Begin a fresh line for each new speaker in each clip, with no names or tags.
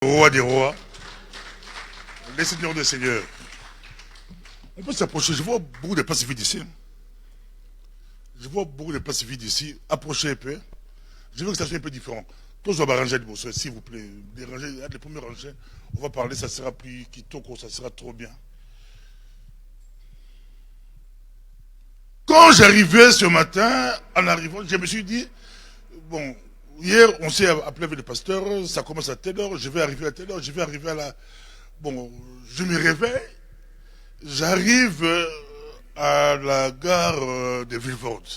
Roi des rois, les seigneurs des seigneurs. On peut s'approcher. Je vois beaucoup de places vides ici. Je vois beaucoup de places vides ici. Approchez un peu. Je veux que ça soit un peu différent. Tous on va ranger de bonsoir, s'il vous plaît. Les premiers rangées, on va parler, ça sera plus kitoko, ça sera trop bien. Quand j'arrivais ce matin, en arrivant, je me suis dit, bon, hier, on s'est appelé avec le pasteur, ça commence à telle heure, je vais arriver à telle heure, je vais arriver à la... Bon, je me réveille, j'arrive à la gare de Vilvoorde.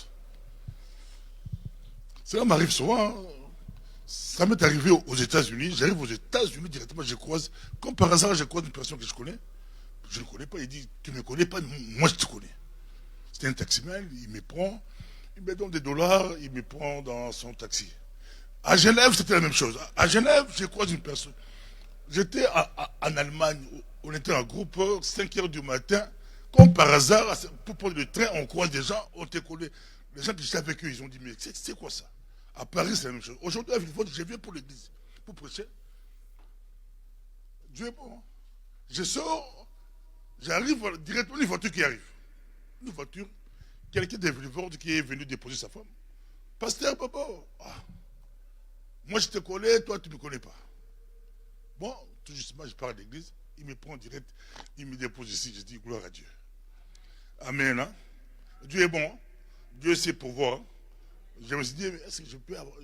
Cela m'arrive souvent, hein. Ça m'est arrivé aux États-Unis, j'arrive aux États-Unis directement, je croise, comme par hasard, je croise une personne que je connais. Je ne le connais pas, il dit, tu ne me connais pas, moi je te connais. C'était un taximan, il me prend, il me donne des dollars, il me prend dans son taxi. À Genève, c'était la même chose. À Genève, je croise une personne. J'étais en Allemagne, on était en groupe, 5 heures du matin, comme par hasard, pour prendre le train, on croise des gens, on te connaît. Les gens qui étaient avec eux, ils ont dit, mais c'est quoi ça? À Paris, c'est la même chose. Aujourd'hui, à Villefort, je viens pour l'église, pour prêcher. Dieu est bon. Je sors, j'arrive directement une voiture qui arrive. Une voiture, quelqu'un de Villefort qui est venu déposer sa femme. Pasteur Bobo, moi je te connais, toi tu ne me connais pas. Bon, tout justement, je pars à l'église, il me prend direct, il me dépose ici, je dis gloire à Dieu. Amen. Hein? Dieu est bon, Dieu sait pourvoir. Je me suis dit, est-ce que je peux avoir,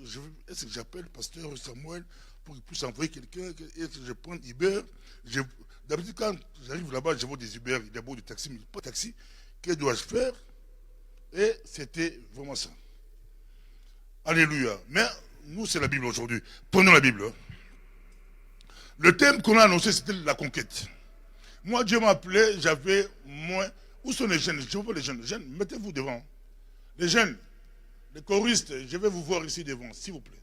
est-ce que j'appelle le pasteur Samuel pour qu'il puisse envoyer quelqu'un, est-ce que je prends Uber? D'habitude, quand j'arrive là-bas, je vois des Uber, il y a beaucoup de taxis, mais pas de taxi. Que dois-je faire? Et c'était vraiment ça. Alléluia. Mais nous, c'est la Bible aujourd'hui. Prenons la Bible. Le thème qu'on a annoncé, c'était la conquête. Moi, Dieu m'a appelé, j'avais moins... Où sont les jeunes? Je vois les jeunes. Les jeunes, mettez-vous devant. Les jeunes, les choristes, je vais vous voir ici devant, s'il vous plaît.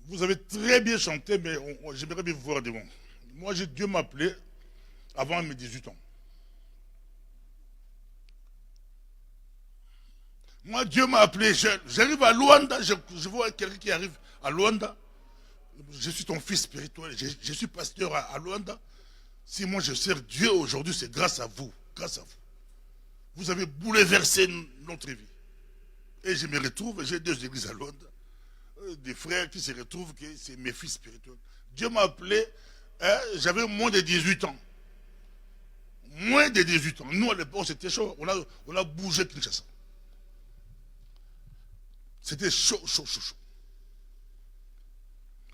Vous avez très bien chanté, mais j'aimerais bien vous voir devant. Moi, Dieu m'a appelé avant mes 18 ans. Moi, Dieu m'a appelé jeune. J'arrive à Luanda, je vois quelqu'un qui arrive à Luanda. Je suis ton fils spirituel, je suis pasteur à Luanda. Si moi je sers Dieu aujourd'hui, c'est grâce à vous. Grâce à vous. Vous avez bouleversé notre vie. Et je me retrouve, j'ai 2 églises à Luanda. Des frères qui se retrouvent, que c'est mes fils spirituels. Dieu m'a appelé, j'avais moins de 18 ans. Moins de 18 ans. Nous, à l'époque, c'était chaud. On a bougé Kinshasa. C'était chaud, chaud, chaud, chaud.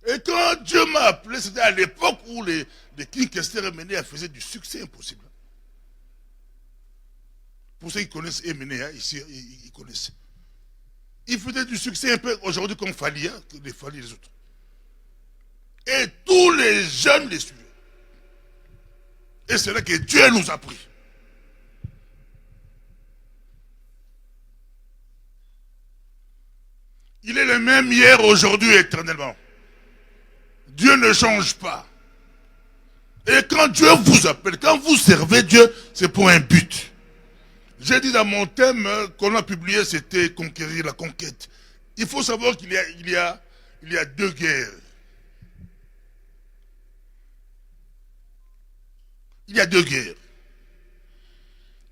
Et quand Dieu m'a appelé, c'était à l'époque où les King Kester Emené faisaient du succès impossible. Pour ceux qui connaissent Emené, hein, ici, ils connaissent. Ils faisaient du succès un peu aujourd'hui comme Fali, hein, les Fali et les autres. Et tous les jeunes les suivaient. Et c'est là que Dieu nous a pris. Il est le même hier, aujourd'hui, éternellement. Dieu ne change pas. Et quand Dieu vous appelle, quand vous servez Dieu, c'est pour un but. J'ai dit dans mon thème qu'on a publié, c'était conquérir la conquête. Il faut savoir qu'il y a 2 guerres. Il y a 2 guerres.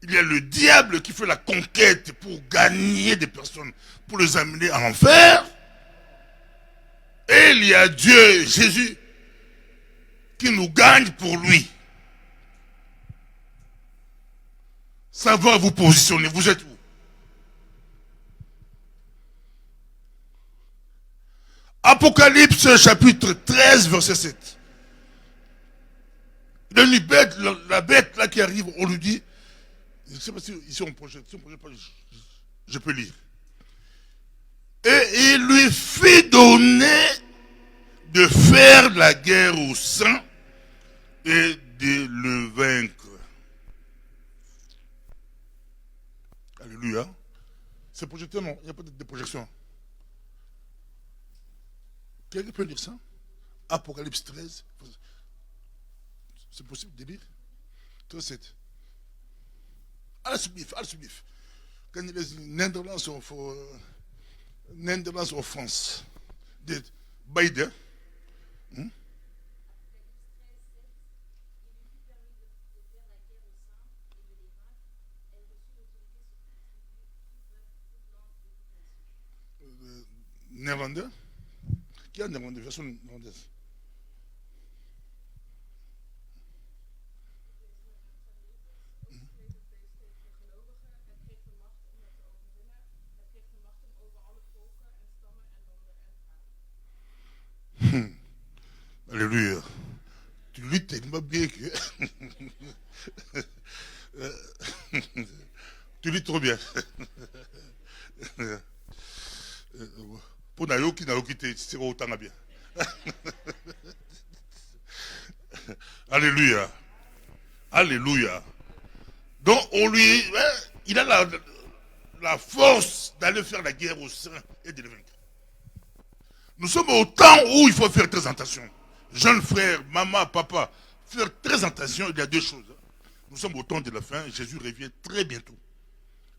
Il y a le diable qui fait la conquête pour gagner des personnes, pour les amener en enfer. Et il y a Dieu, Jésus, qui nous gagne pour lui. Savoir vous positionner, vous êtes où? Apocalypse chapitre 13, verset 7. Il y a une bête, la bête là qui arrive, on lui dit, je ne sais pas si ici on projette, je peux lire. Et il lui fit donner de faire la guerre aux saints et de le vaincre. Alléluia. C'est projeté, non? Il n'y a pas de projection. Quelqu'un peut lire ça? Apocalypse 13. C'est possible de lire? 13:7. Alsjeblieft. Kan je lezen Nederlands of Frans? Beide. en néerlandais, version néerlandaise. Alléluia. Tu lis tellement bien que... tu lis trop bien. Pour Nayo qui n'a quitté, c'est autant bien. Alléluia. Alléluia. Donc on lui, il a la force d'aller faire la guerre au sein et de le vaincre. Nous sommes au temps où il faut faire très attention. Jeunes frères, maman, papa, faire très attention, il y a deux choses. Nous sommes au temps de la fin, Jésus revient très bientôt.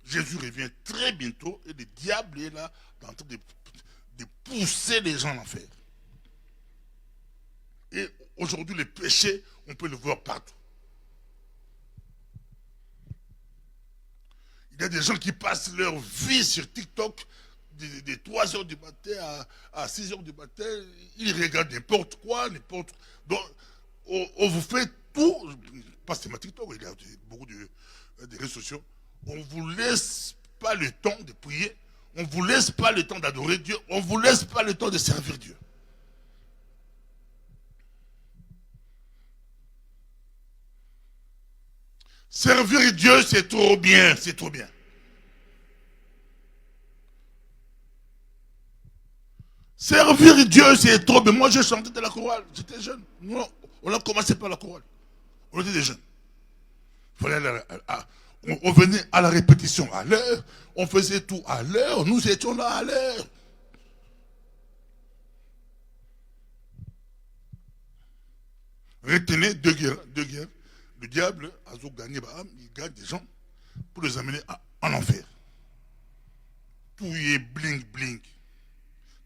Jésus revient très bientôt et le diable est là en train de pousser les gens en enfer. Et aujourd'hui, le péché, on peut le voir partout. Il y a des gens qui passent leur vie sur TikTok de 3 h du matin à 6 h du matin. Ils regardent n'importe quoi, n'importe... Donc, on vous fait tout. Pas seulement TikTok, il y a beaucoup de réseaux sociaux. On ne vous laisse pas le temps de prier. On ne vous laisse pas le temps d'adorer Dieu. On ne vous laisse pas le temps de servir Dieu. Servir Dieu, c'est trop bien, c'est trop bien. Servir Dieu, c'est trop bien. Moi, j'ai chanté de la chorale, j'étais jeune. Nous, on a commencé par la chorale. On était des jeunes. On venait à la répétition à l'heure, on faisait tout à l'heure, nous étions là à l'heure. Retenez deux guerres. Le diable a gagné, il gagne des gens pour les amener en enfer. Tout est bling.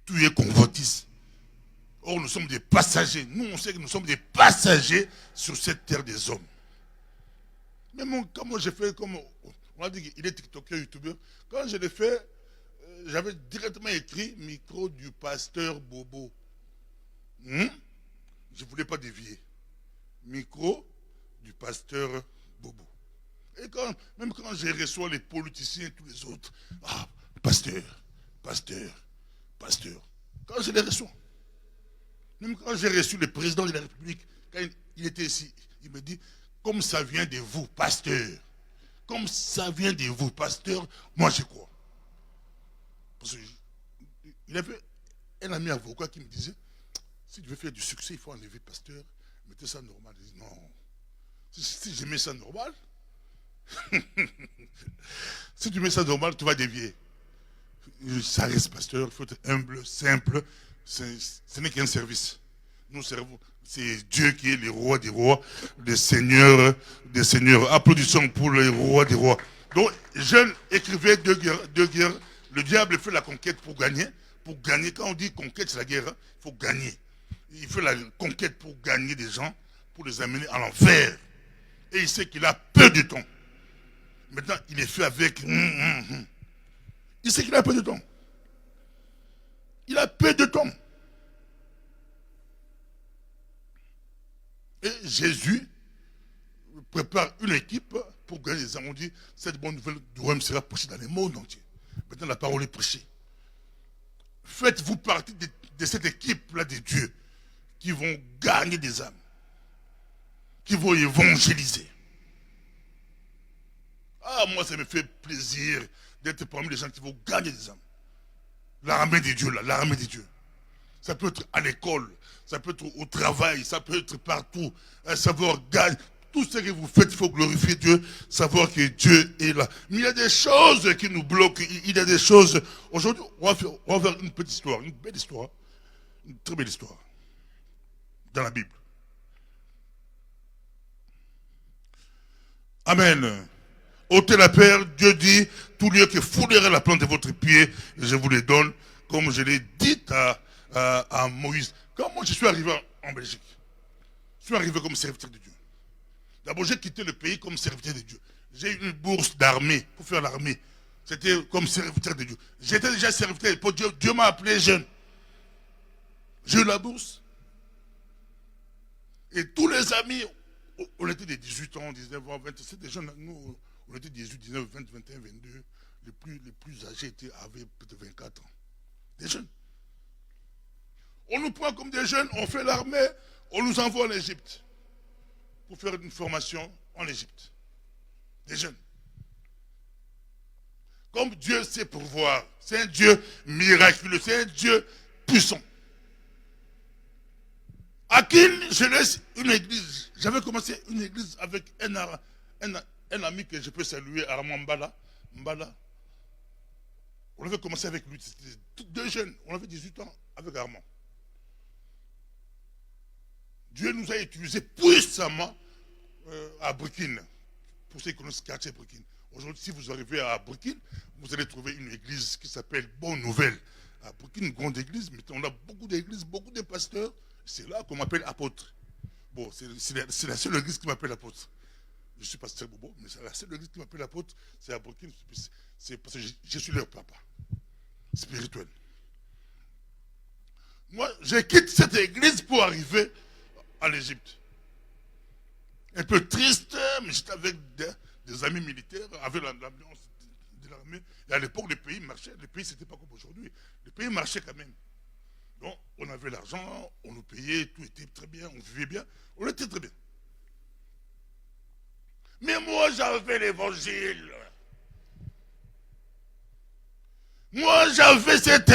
Tout est convoitise. Or, nous sommes des passagers. Nous, on sait que nous sommes des passagers sur cette terre des hommes. Mais quand moi j'ai fait, comme on a dit qu'il est TikToker, YouTuber, quand je l'ai fait, j'avais directement écrit micro du pasteur Bobo. Je ne voulais pas dévier. Micro du pasteur Bobo. Et même quand je reçois les politiciens et tous les autres, pasteur. Quand je les reçois, même quand j'ai reçu le président de la République, quand il était ici, il me dit, comme ça vient de vous, pasteur. Comme ça vient de vous, pasteur, moi je crois. Parce qu'il avait un ami avocat qui me disait, si tu veux faire du succès, il faut enlever pasteur, mettez ça normal. Je dis, non. Si je mets ça normal, si tu mets ça normal, tu vas dévier. Ça reste pasteur, il faut être humble, simple. Ce n'est qu'un service. Nous servons. C'est Dieu qui est le roi des rois, le Seigneur des seigneurs. Applaudissons pour le roi des rois. Donc, jeune écrivait deux guerres. Le diable fait la conquête pour gagner. Pour gagner, quand on dit conquête, c'est la guerre. Il faut gagner. Il fait la conquête pour gagner des gens, pour les amener à l'enfer. Et il sait qu'il a peu de temps. Maintenant, il est fait avec... Il sait qu'il a peu de temps. Il a peu de temps. Et Jésus prépare une équipe pour gagner les âmes. On dit, cette bonne nouvelle du royaume sera prêchée dans le monde entier. Maintenant, la parole est prêchée. Faites-vous partie de cette équipe-là de Dieu qui vont gagner des âmes, qui vont évangéliser. Moi, ça me fait plaisir d'être parmi les gens qui vont gagner des âmes. L'armée de Dieu, là, l'armée de Dieu. Ça peut être à l'école, ça peut être au travail, ça peut être partout. Savoir gagner. Tout ce que vous faites, il faut glorifier Dieu, savoir que Dieu est là. Mais il y a des choses qui nous bloquent, il y a des choses... Aujourd'hui, on va faire une petite histoire, une belle histoire, une très belle histoire, dans la Bible. Amen. Ôtez la paix, Dieu dit, tout lieu que foulerez la plante de votre pied, je vous les donne, comme je l'ai dit à Moïse. Quand moi je suis arrivé en Belgique, je suis arrivé comme serviteur de Dieu. D'abord, j'ai quitté le pays comme serviteur de Dieu. J'ai eu une bourse d'armée pour faire l'armée. C'était comme serviteur de Dieu. J'étais déjà serviteur. Pour Dieu m'a appelé jeune. J'ai eu la bourse. Et tous les amis, on était des 18 ans, 19 ans, 20, c'était des jeunes, nous, on était 18, 19, 20, 21, 22. Les plus âgés avaient peut-être 24 ans. Des jeunes. On nous prend comme des jeunes, on fait l'armée, on nous envoie en Égypte pour faire une formation en Égypte. Des jeunes. Comme Dieu sait pourvoir, c'est un Dieu miraculeux, c'est un Dieu puissant. À qui je laisse une église. J'avais commencé une église avec un ami que je peux saluer, Armand Mbala. On avait commencé avec lui, c'était deux jeunes, on avait 18 ans avec Armand. Dieu nous a utilisés puissamment à Brooklyn, pour ceux qui connaissent le quartier Brooklyn. Aujourd'hui, si vous arrivez à Brooklyn, vous allez trouver une église qui s'appelle Bonne Nouvelle. À Brooklyn, une grande église, mais on a beaucoup d'églises, beaucoup de pasteurs. C'est là qu'on m'appelle apôtre. Bon, c'est la seule église qui m'appelle apôtre. Je suis pasteur Bobo, mais c'est la seule église qui m'appelle apôtre, c'est à Brooklyn. C'est parce que je suis leur papa spirituel. Moi, je quitte cette église pour arriver à l'Égypte. Un peu triste, mais j'étais avec des amis militaires, avec l'ambiance de l'armée. Et à l'époque, le pays marchait. Le pays, c'était pas comme aujourd'hui. Le pays marchait quand même. Donc, on avait l'argent, on nous payait, tout était très bien, on vivait bien, on était très bien. Mais moi, j'avais l'évangile. Moi, j'avais cette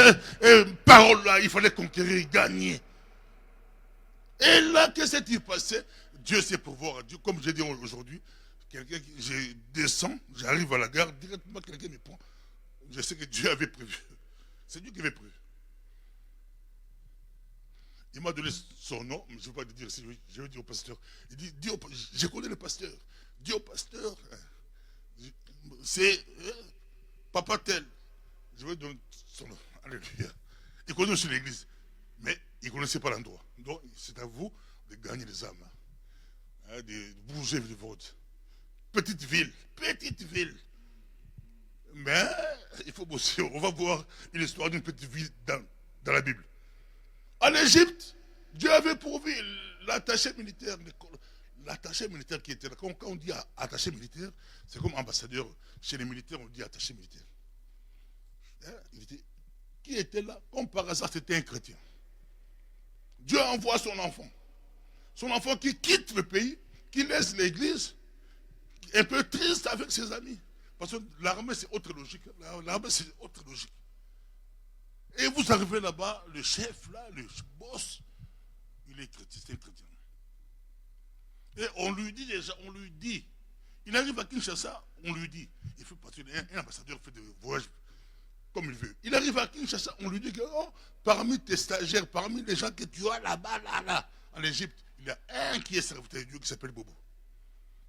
parole-là, il fallait conquérir, gagner. Et là, qu'est-ce qui passait? Dieu sait pourvoir. Dieu, comme j'ai dit aujourd'hui, quelqu'un, je descends, j'arrive à la gare, directement quelqu'un me prend. Je sais que Dieu avait prévu. C'est Dieu qui avait prévu. Il m'a donné son nom, mais je ne veux pas le dire, je vais dire au pasteur. Il dit, je connais le pasteur. Dis au pasteur, c'est Papa tel. Je vais donner son nom. Alléluia. Il connaît aussi l'église, mais il ne connaissait pas l'endroit. Donc, c'est à vous de gagner les âmes, de bouger le vote. Petite ville. Mais il faut bosser. On va voir une histoire d'une petite ville dans la Bible. En Égypte, Dieu avait pourvu l'attaché militaire. L'attaché militaire qui était là. Quand on dit attaché militaire, c'est comme ambassadeur. Chez les militaires, on dit attaché militaire. Qui était là? Comme par hasard, c'était un chrétien. Dieu envoie son enfant. Son enfant qui quitte le pays, qui laisse l'église, un peu triste avec ses amis. Parce que l'armée, c'est autre logique. L'armée, c'est autre logique. Et vous arrivez là-bas, le chef, là, le boss, il est chrétien, c'est un chrétien. Et on lui dit déjà, il arrive à Kinshasa, on lui dit, il fait partie d'un ambassadeur fait des voyages comme il veut. Il arrive à Kinshasa, on lui dit que parmi tes stagiaires, parmi les gens que tu as là-bas, là, en Égypte, il y a un qui est serviteur de Dieu qui s'appelle Bobo.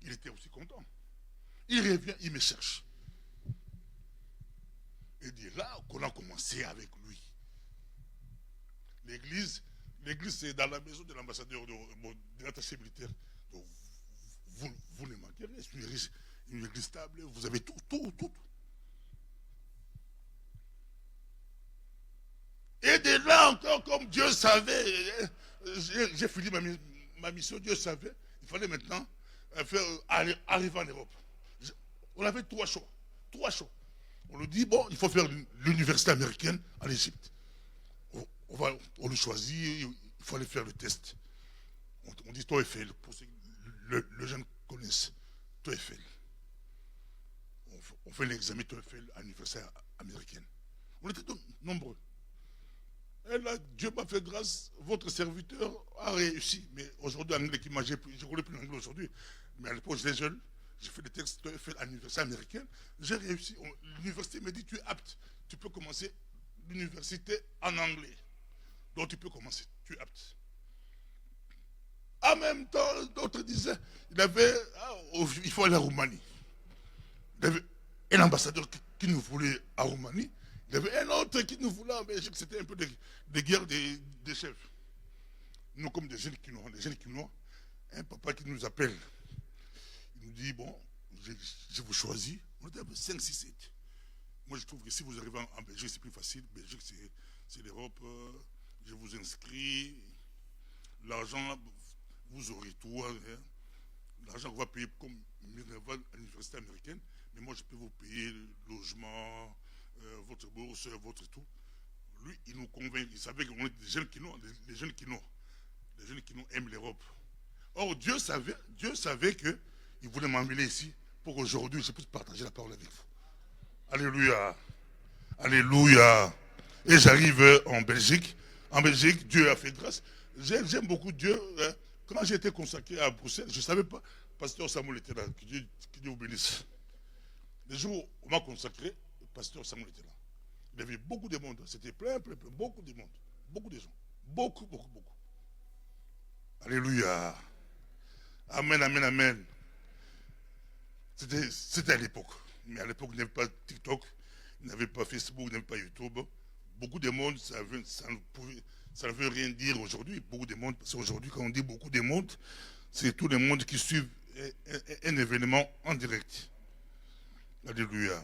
Il était aussi content. Il revient, il me cherche. Et dit là qu'on a commencé avec lui. L'église, c'est dans la maison de l'ambassadeur de l'attaché militaire. Donc, vous ne manquerez. C'est une église stable, vous avez tout. Et de là encore, comme Dieu savait, j'ai fini ma mission, Dieu savait, il fallait maintenant arriver en Europe. On avait trois choix. On nous dit, bon, il faut faire l'université américaine en Égypte. On le choisit, il faut aller faire le test. On dit TOEFL, pour ceux que les gens connaissent, TOEFL. On fait l'examen TOEFL à l'université américaine. On était nombreux. Et là, Dieu m'a fait grâce, votre serviteur a réussi. Mais aujourd'hui, en anglais, je ne connais plus l'anglais aujourd'hui, mais à l'époque, j'étais jeune, j'ai fait des textes TOEFL à l'université américaine, j'ai réussi. L'université me dit, tu es apte, tu peux commencer l'université en anglais. Donc tu peux commencer, tu es apte. En même temps, d'autres disaient, il faut aller à Roumanie. Il y avait un ambassadeur qui nous voulait à Roumanie. Il y avait un autre qui nous voulait en Belgique. C'était un peu des guerres des chefs. Nous, comme des jeunes Quinois, un papa qui nous appelle. Il nous dit, bon, je vous choisis. On était un peu 5, 6, 7. Moi, je trouve que si vous arrivez en Belgique, c'est plus facile. Belgique, c'est l'Europe. je vous inscris, l'argent, vous aurez tout, hein. L'argent qu'on va payer comme Minerva à l'université américaine, mais moi je peux vous payer le logement, votre bourse, votre tout. Lui, il nous convainc, il savait qu'on est des jeunes qui nous, les jeunes qui nous aiment l'Europe. Or, Dieu savait qu'il voulait m'emmener ici pour qu'aujourd'hui je puisse partager la parole avec vous. Alléluia. Alléluia. Et j'arrive en Belgique. En Belgique, Dieu a fait grâce. J'aime beaucoup Dieu. Hein. Quand j'ai été consacré à Bruxelles, je ne savais pas. Pasteur Samuel était là. Que Dieu vous bénisse. Le jour où on m'a consacré, le pasteur Samuel était là. Il y avait beaucoup de monde. C'était plein, beaucoup de monde. Beaucoup de gens. Beaucoup. Alléluia. Amen, amen, amen. C'était à l'époque. Mais à l'époque, il n'y avait pas TikTok, il n'y avait pas Facebook, il n'y avait pas YouTube. Beaucoup de monde, ça ne veut rien dire aujourd'hui. Beaucoup de monde, parce qu'aujourd'hui, quand on dit beaucoup de monde, c'est tout le monde qui suit un événement en direct. Alléluia.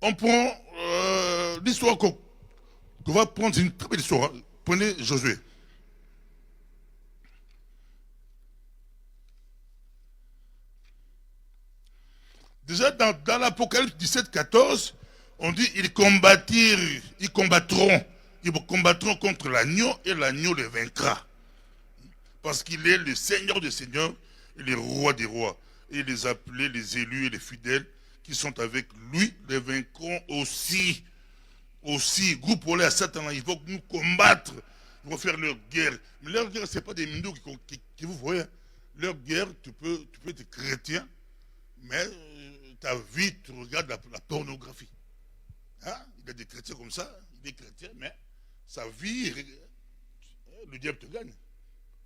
On prend l'histoire qu'on va prendre, c'est une très belle histoire. Prenez Josué. Déjà dans l'Apocalypse 17, 14, on dit ils combattront contre l'agneau et l'agneau les vaincra. Parce qu'il est le Seigneur des seigneurs et le roi des rois. Et les appelés, les élus et les fidèles qui sont avec lui les vaincront aussi. Aussi, groupe à Satan, ils vont nous combattre. Ils vont faire leur guerre. Mais leur guerre, ce n'est pas des mindous qui vous voyez. Leur guerre, tu peux être chrétien, mais ta vie, tu regardes la pornographie. Hein? Il y a des chrétiens comme ça, il est chrétien, mais sa vie, le diable te gagne.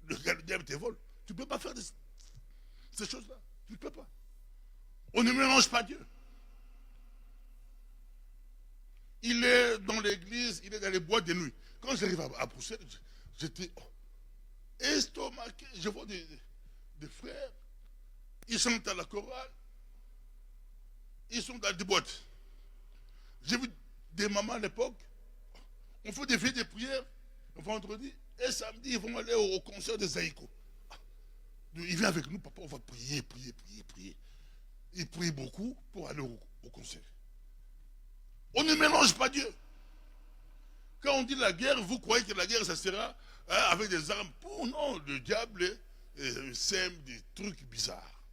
Le diable te vole. Tu ne peux pas faire ces choses-là. Tu ne peux pas. On ne mélange pas Dieu. Il est dans l'église, il est dans les boîtes de nuit. Quand j'arrive à Bruxelles, j'étais estomaqué. Je vois des frères, ils chantent à la chorale, ils sont dans des boîtes. J'ai vu des mamans à l'époque, on fait des veillées de prière, le vendredi, et samedi, ils vont aller au concert de Zaïko. Il vient avec nous, papa, on va prier. Il prie beaucoup pour aller au concert. On ne mélange pas Dieu. Quand on dit la guerre, vous croyez que la guerre, ça sera avec des armes. Oh non, le diable sème des trucs bizarres.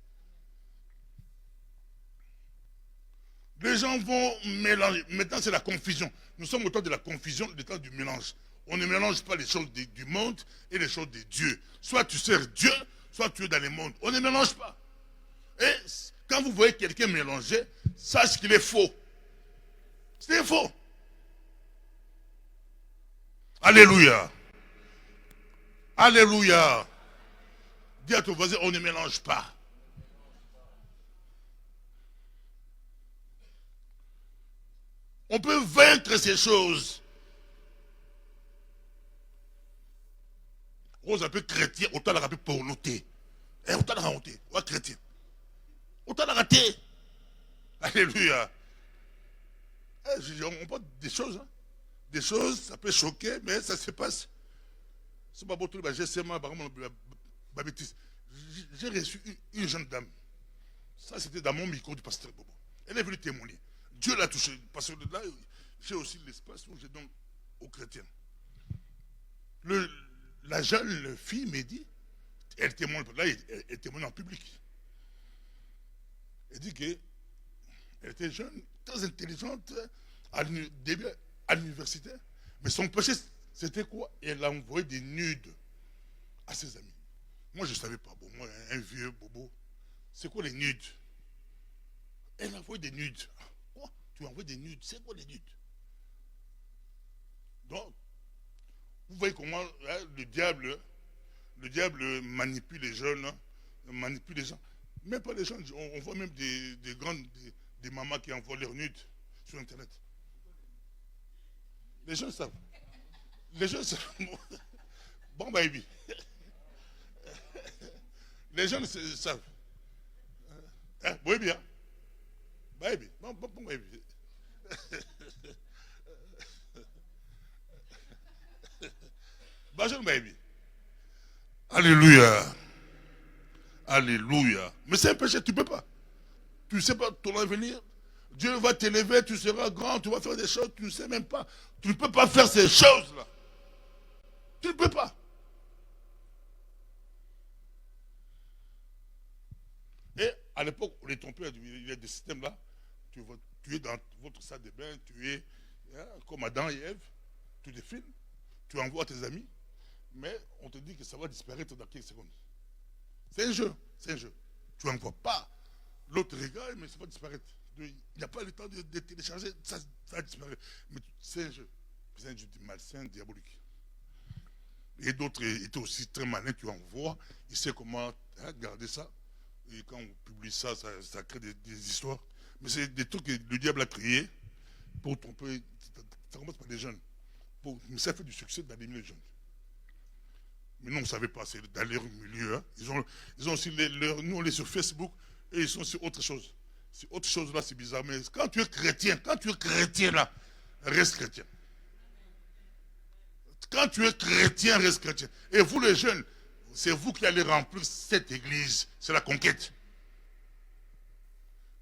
Les gens vont mélanger. Maintenant, c'est la confusion. Nous sommes au temps de la confusion, le temps du mélange. On ne mélange pas les choses du monde et les choses de Dieu. Soit tu sers Dieu, soit tu es dans le monde. On ne mélange pas. Et quand vous voyez quelqu'un mélanger, sache qu'il est faux. C'est faux. Alléluia. Alléluia. Dis à ton voisin, on ne mélange pas. On peut vaincre ces choses. On s'appelle chrétien, autant la rappeler pour noter. Autant la raconter. Ouais, chrétien. Autant la rater. Alléluia. On parle des choses. Hein. Des choses, ça peut choquer, mais ça se passe. C'est pas bon tout le j'ai reçu une jeune dame. Ça, c'était dans mon micro du pasteur Bobo. Elle est venue témoigner. Dieu l'a touché. Parce que là, j'ai aussi l'espace où je donne aux chrétiens. La jeune fille m'a dit, elle témoigne, là, elle témoigne en public. Elle dit qu'elle était jeune, très intelligente, début à l'université. Mais son péché, c'était quoi? Elle a envoyé des nudes à ses amis. Moi, je ne savais pas. Bon, moi, un vieux bobo. C'est quoi les nudes? Elle a envoyé des nudes. Quoi? Tu as envoyé des nudes? C'est quoi les nudes? Donc, vous voyez comment hein, le diable manipule les jeunes, hein, manipule les gens. Même pas les gens, on voit même des mamans qui envoient leurs nudes sur Internet. Les gens savent. Les gens savent. Bon, baby. Les gens savent. Hein? Oui, bien. Baby. Bon, baby. Alléluia. Alléluia. Mais c'est un péché, tu ne peux pas. Tu ne sais pas ton avenir. Dieu va t'élever, tu seras grand, tu vas faire des choses, tu ne sais même pas. Tu ne peux pas faire ces choses-là. Tu ne peux pas. Et à l'époque, on est trompé, il y a des systèmes-là. Tu es dans votre salle de bain, tu es comme Adam et Ève, tu défiles, tu envoies tes amis, mais on te dit que ça va disparaître dans quelques secondes. C'est un jeu, c'est un jeu. Tu n'envoies pas. L'autre regarde, mais ça va disparaître. Il n'y a pas le temps de télécharger, ça va disparaître. Mais c'est un jeu. C'est un jeu malsain, diabolique. Et d'autres étaient aussi très malins, tu envoies, ils savent comment garder ça. Et quand on publie ça, ça crée des histoires. Mais c'est des trucs que le diable a créés pour tromper. Ça commence par des jeunes. Mais ça fait du succès dans les milieux jeunes. Mais nous, on ne savait pas, c'est dans leur milieu. Hein. Ils ont aussi nous, on est sur Facebook et ils sont sur autre chose. C'est autre chose là, c'est bizarre. Mais quand tu es chrétien là, reste chrétien. Quand tu es chrétien, reste chrétien. Et vous les jeunes, c'est vous qui allez remplir cette église. C'est la conquête.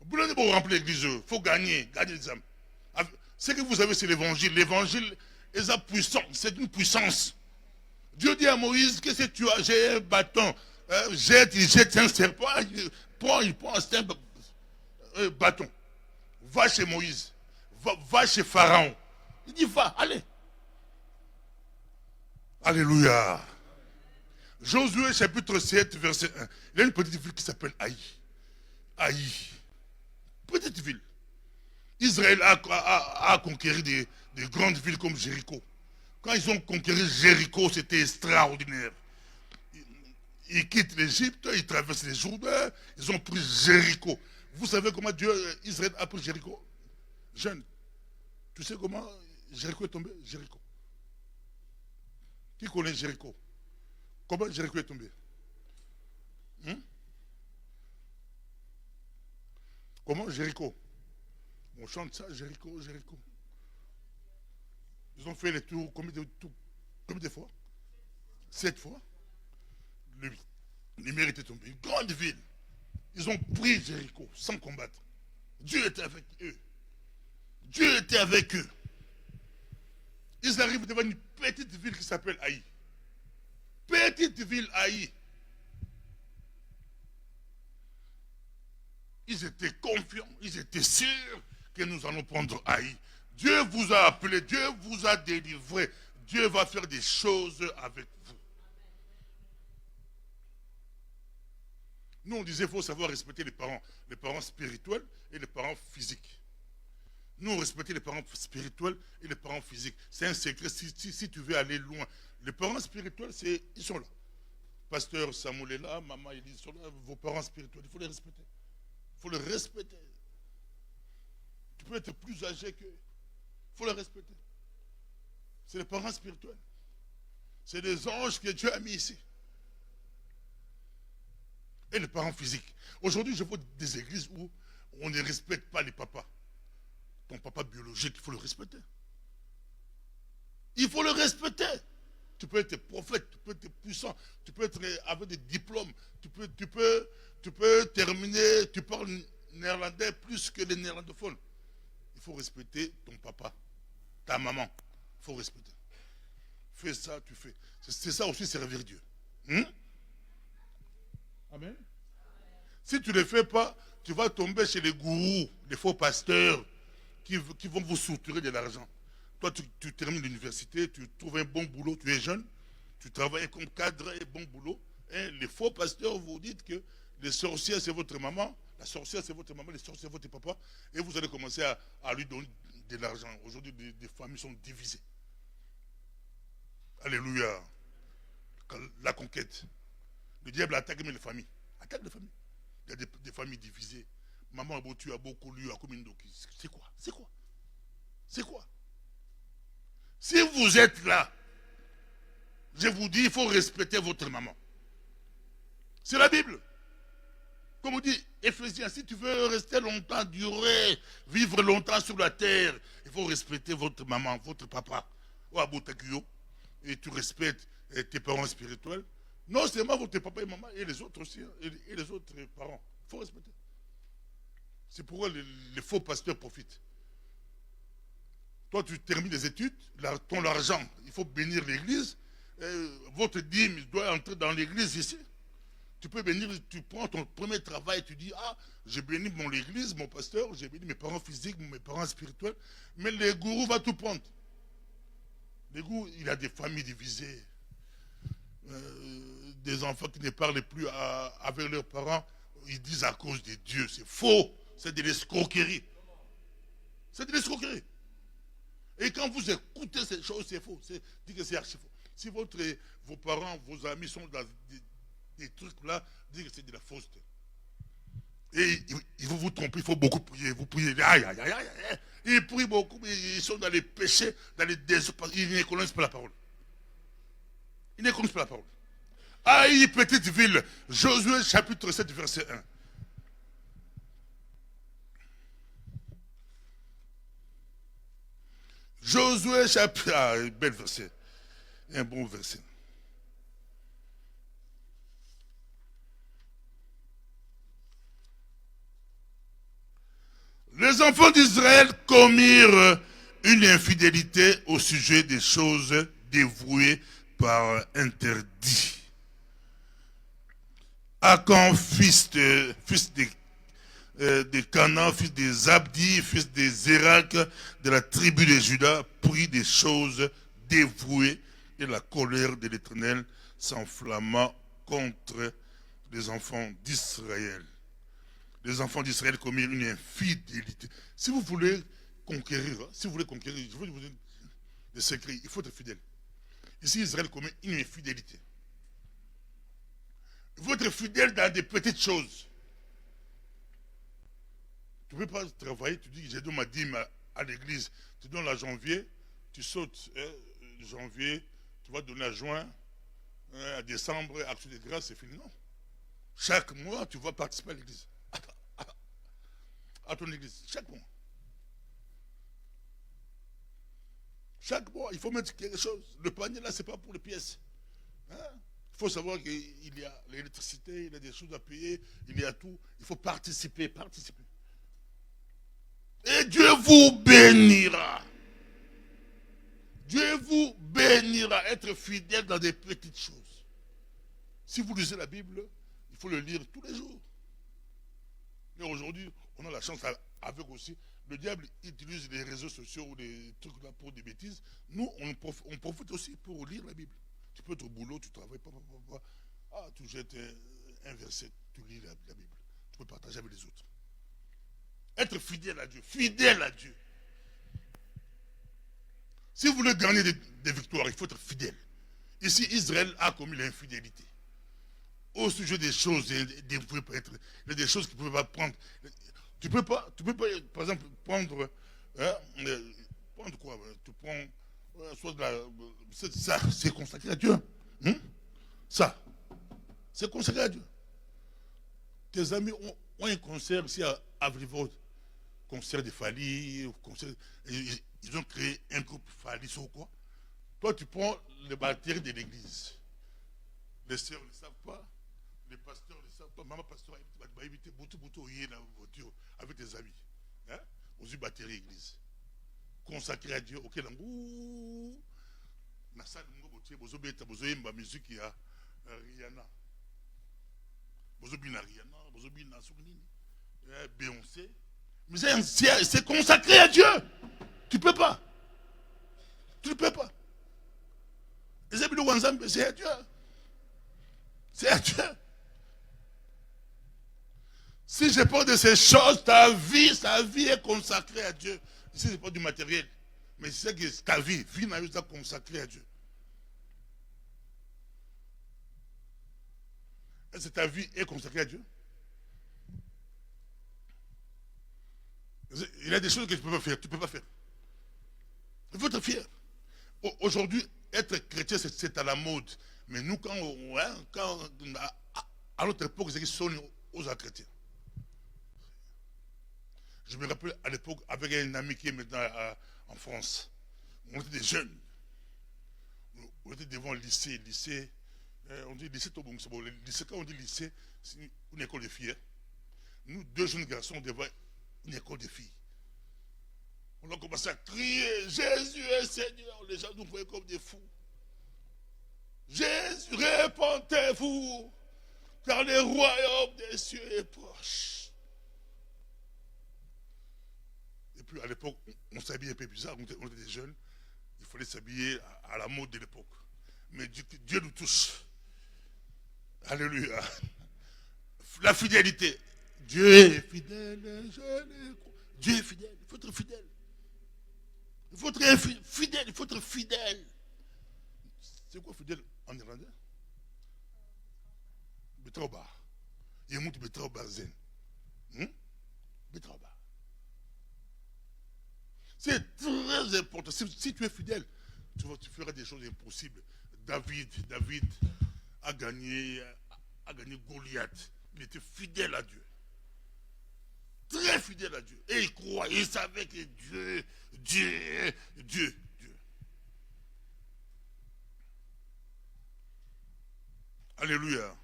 Vous n'allez pas remplir l'église. Il faut gagner les âmes. Ce que vous avez, c'est l'évangile. L'évangile est puissant. C'est une puissance. Dieu dit à Moïse, qu'est-ce que tu as? J'ai un bâton. Il jette un serpent. Il prend un bâton. Va chez Moïse. Va chez Pharaon. Il dit, va, allez. Alléluia. Josué chapitre 7, verset 1. Il y a une petite ville qui s'appelle Haï. Haï. Petite ville. Israël a conquéri des grandes villes comme Jéricho. Quand ils ont conquéri Jéricho, c'était extraordinaire. Ils quittent l'Égypte, ils traversent les Jourdains, ils ont pris Jéricho. Vous savez comment Israël a pris Jéricho? Jeune, tu sais comment Jéricho est tombé? Jéricho. Qui connaît Jéricho? Comment Jéricho est tombé? Comment Jéricho? On chante ça, Jéricho, Jéricho. Ils ont fait les tours combien de fois? 7 fois. Le numéro était tombé. Une grande ville. Ils ont pris Jéricho sans combattre. Dieu était avec eux. Dieu était avec eux. Ils arrivent devant une petite ville qui s'appelle Haï. Petite ville Haï. Ils étaient confiants, ils étaient sûrs que nous allons prendre Haï. Dieu vous a appelé, Dieu vous a délivré. Dieu va faire des choses avec vous. Nous, on disait qu'il faut savoir respecter les parents spirituels et les parents physiques. Nous, on respectait les parents spirituels et les parents physiques. C'est un secret si tu veux aller loin. Les parents spirituels, ils sont là. Pasteur Samuel est là, maman Élise sont là. Vos parents spirituels, il faut les respecter. Il faut les respecter. Tu peux être plus âgé qu'eux. Il faut les respecter. C'est les parents spirituels. C'est des anges que Dieu a mis ici. Et les parents physiques. Aujourd'hui, je vois des églises où on ne respecte pas les papas. Ton papa biologique, il faut le respecter. Il faut le respecter. Tu peux être prophète, tu peux être puissant, tu peux être avec des diplômes, tu peux terminer, tu parles néerlandais plus que les néerlandophones. Il faut respecter ton papa, ta maman. Il faut respecter. Fais ça, tu fais. C'est ça aussi servir Dieu. Amen. Si tu ne le fais pas, tu vas tomber chez les gourous, les faux pasteurs qui vont vous soutirer de l'argent. Toi, tu termines l'université, tu trouves un bon boulot, tu es jeune, tu travailles comme cadre et bon boulot. Et les faux pasteurs vous dites que les sorcières, c'est votre maman, la sorcière, c'est votre maman, les sorcières, c'est votre papa. Et vous allez commencer à lui donner de l'argent. Aujourd'hui, des familles sont divisées. Alléluia. La conquête. Le diable attaque même les familles. Attaque les familles. Il y a des familles divisées. Maman a beau tuer, a beaucoup lu, a comme une doki. C'est quoi? C'est quoi? C'est quoi? Si vous êtes là, je vous dis, il faut respecter votre maman. C'est la Bible. Comme on dit, Éphésiens, si tu veux rester longtemps, durer, vivre longtemps sur la terre, il faut respecter votre maman, votre papa. Et tu respectes tes parents spirituels. Non seulement votre papa et maman, et les autres aussi, hein, et les autres parents. Il faut respecter. C'est pourquoi les faux pasteurs profitent. Toi, tu termines les études, ton argent, il faut bénir l'église. Votre dîme doit entrer dans l'église ici. Tu peux bénir, tu prends ton premier travail, tu dis, ah, j'ai béni mon église, mon pasteur, j'ai béni mes parents physiques, mes parents spirituels. Mais le gourou va tout prendre. Le gourou, il a des familles divisées. Des enfants qui ne parlent plus avec leurs parents, ils disent à cause de Dieu. C'est faux. C'est de l'escroquerie. C'est de l'escroquerie. Et quand vous écoutez ces choses, c'est faux. Dites que c'est archi faux. Si vos parents, vos amis sont dans des trucs là, dites que c'est de la fausseté. Et il faut vous tromper, il faut beaucoup prier. Vous priez, aïe, aïe, aïe, aïe. Ils prient beaucoup, mais ils sont dans les péchés, dans les désirs, ils ne connaissent pas la parole. Ils ne connaissent pas la parole. Aïe, petite ville, Josué chapitre 7, verset 1. Josué chapitre... Ah, bel verset. Un bon verset. Les enfants d'Israël commirent une infidélité au sujet des choses dévouées par interdit. Akan, fils de Canaan, fils de Zabdi, fils de Zérak, de la tribu de Juda, prit des choses dévouées, et la colère de l'Éternel s'enflamma contre les enfants d'Israël. Les enfants d'Israël commirent une infidélité. Si vous voulez conquérir, je vais vous donner des secrets, il faut être fidèle. Ici, Israël commet une infidélité. Il faut être fidèle dans des petites choses. Tu ne peux pas travailler, tu dis, j'ai donné ma dîme à l'église. Tu donnes la janvier, tu sautes janvier, tu vas donner à juin, à décembre, action de grâce, c'est fini. Non. Chaque mois, tu vas participer à l'église. À ton église, chaque mois. Chaque mois, il faut mettre quelque chose. Le panier, là, ce n'est pas pour les pièces. Hein? Il faut savoir qu'il y a l'électricité, il y a des choses à payer, il y a tout. Il faut participer. Et Dieu vous bénira. Dieu vous bénira. Être fidèle dans des petites choses. Si vous lisez la Bible, il faut le lire tous les jours. Mais aujourd'hui, on a la chance avec aussi. Le diable utilise les réseaux sociaux ou les trucs là pour des bêtises. Nous, on profite aussi pour lire la Bible. Tu peux être au boulot, tu travailles, tu jettes un verset, tu lis la Bible. Tu peux partager avec les autres. Être fidèle à Dieu. Si vous voulez gagner des victoires, il faut être fidèle. Ici, Israël a commis l'infidélité. Au sujet des choses, il y a des choses qu'il ne pouvait pas prendre. Tu peux pas, par exemple, prendre quoi? Tu prends soit de ça, c'est consacré à Dieu. Ça, c'est consacré à Dieu. Tes amis ont un concert ici à Avrivode, concert de Fali, ils ont créé un groupe Fali sur quoi? Toi, tu prends les batteries de l'église. Les sœurs ne savent pas, les pasteurs ne savent pas. Maman pasteur a évité beaucoup dans la voiture avec tes amis. Hein? Aux yeux batterie église. Consacré à Dieu, ok, là, na salle de musique il y a Rihanna. Bozobina Rihanna, Bozobina Sougnini, Beyoncé. Mais c'est consacré à Dieu. Tu ne peux pas. Les amis de Wanzambe, c'est à Dieu. C'est à Dieu. Si je parle de ces choses, ta vie est consacrée à Dieu. Ici, ce n'est pas du matériel. Mais c'est que ta vie est consacrée à Dieu. Est-ce que ta vie est consacrée à Dieu? Il y a des choses que tu ne peux pas faire. Tu ne peux pas faire. Il faut être fier. Aujourd'hui, être chrétien, c'est à la mode. Mais nous, à notre époque, c'est qu'ils sont aux chrétiens. Je me rappelle à l'époque, avec un ami qui est maintenant en France, on était des jeunes. On était devant le lycée, on dit lycée Tobong, c'est bon, le lycée, quand on dit lycée, c'est une école de filles. Hein. Nous, deux jeunes garçons, devant une école de filles. On a commencé à crier, Jésus est Seigneur. Les gens nous voyaient comme des fous. Jésus, répentez-vous, car le royaume des cieux est proche. Et puis à l'époque, on s'habillait un peu bizarre, on était des jeunes. Il fallait s'habiller à la mode de l'époque. Mais Dieu nous touche. Alléluia. La fidélité. Dieu est fidèle, Dieu est fidèle, il faut être fidèle. Il faut être fidèle, il faut être fidèle. C'est quoi fidèle en irlandais? Betrauba. Il y a un mot de betrauba zen. Betrauba. C'est très important. Si tu es fidèle, tu feras des choses impossibles. David a gagné Goliath. Il était fidèle à Dieu. Très fidèle à Dieu. Et il croyait, il savait que Dieu. Alléluia.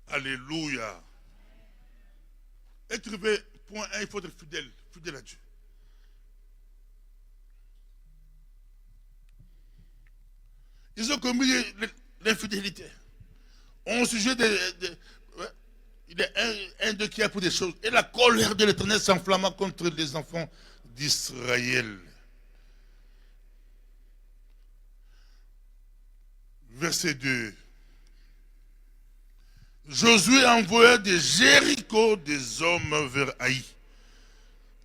Alléluia. Écrivez, point 1, il faut être fidèle à Dieu. Ils ont commis l'infidélité. On sujet il est un d'eux qui a pour des choses. Et la colère de l'Éternel s'enflamma contre les enfants d'Israël. Verset 2. Josué envoya de Jéricho des hommes vers Haï,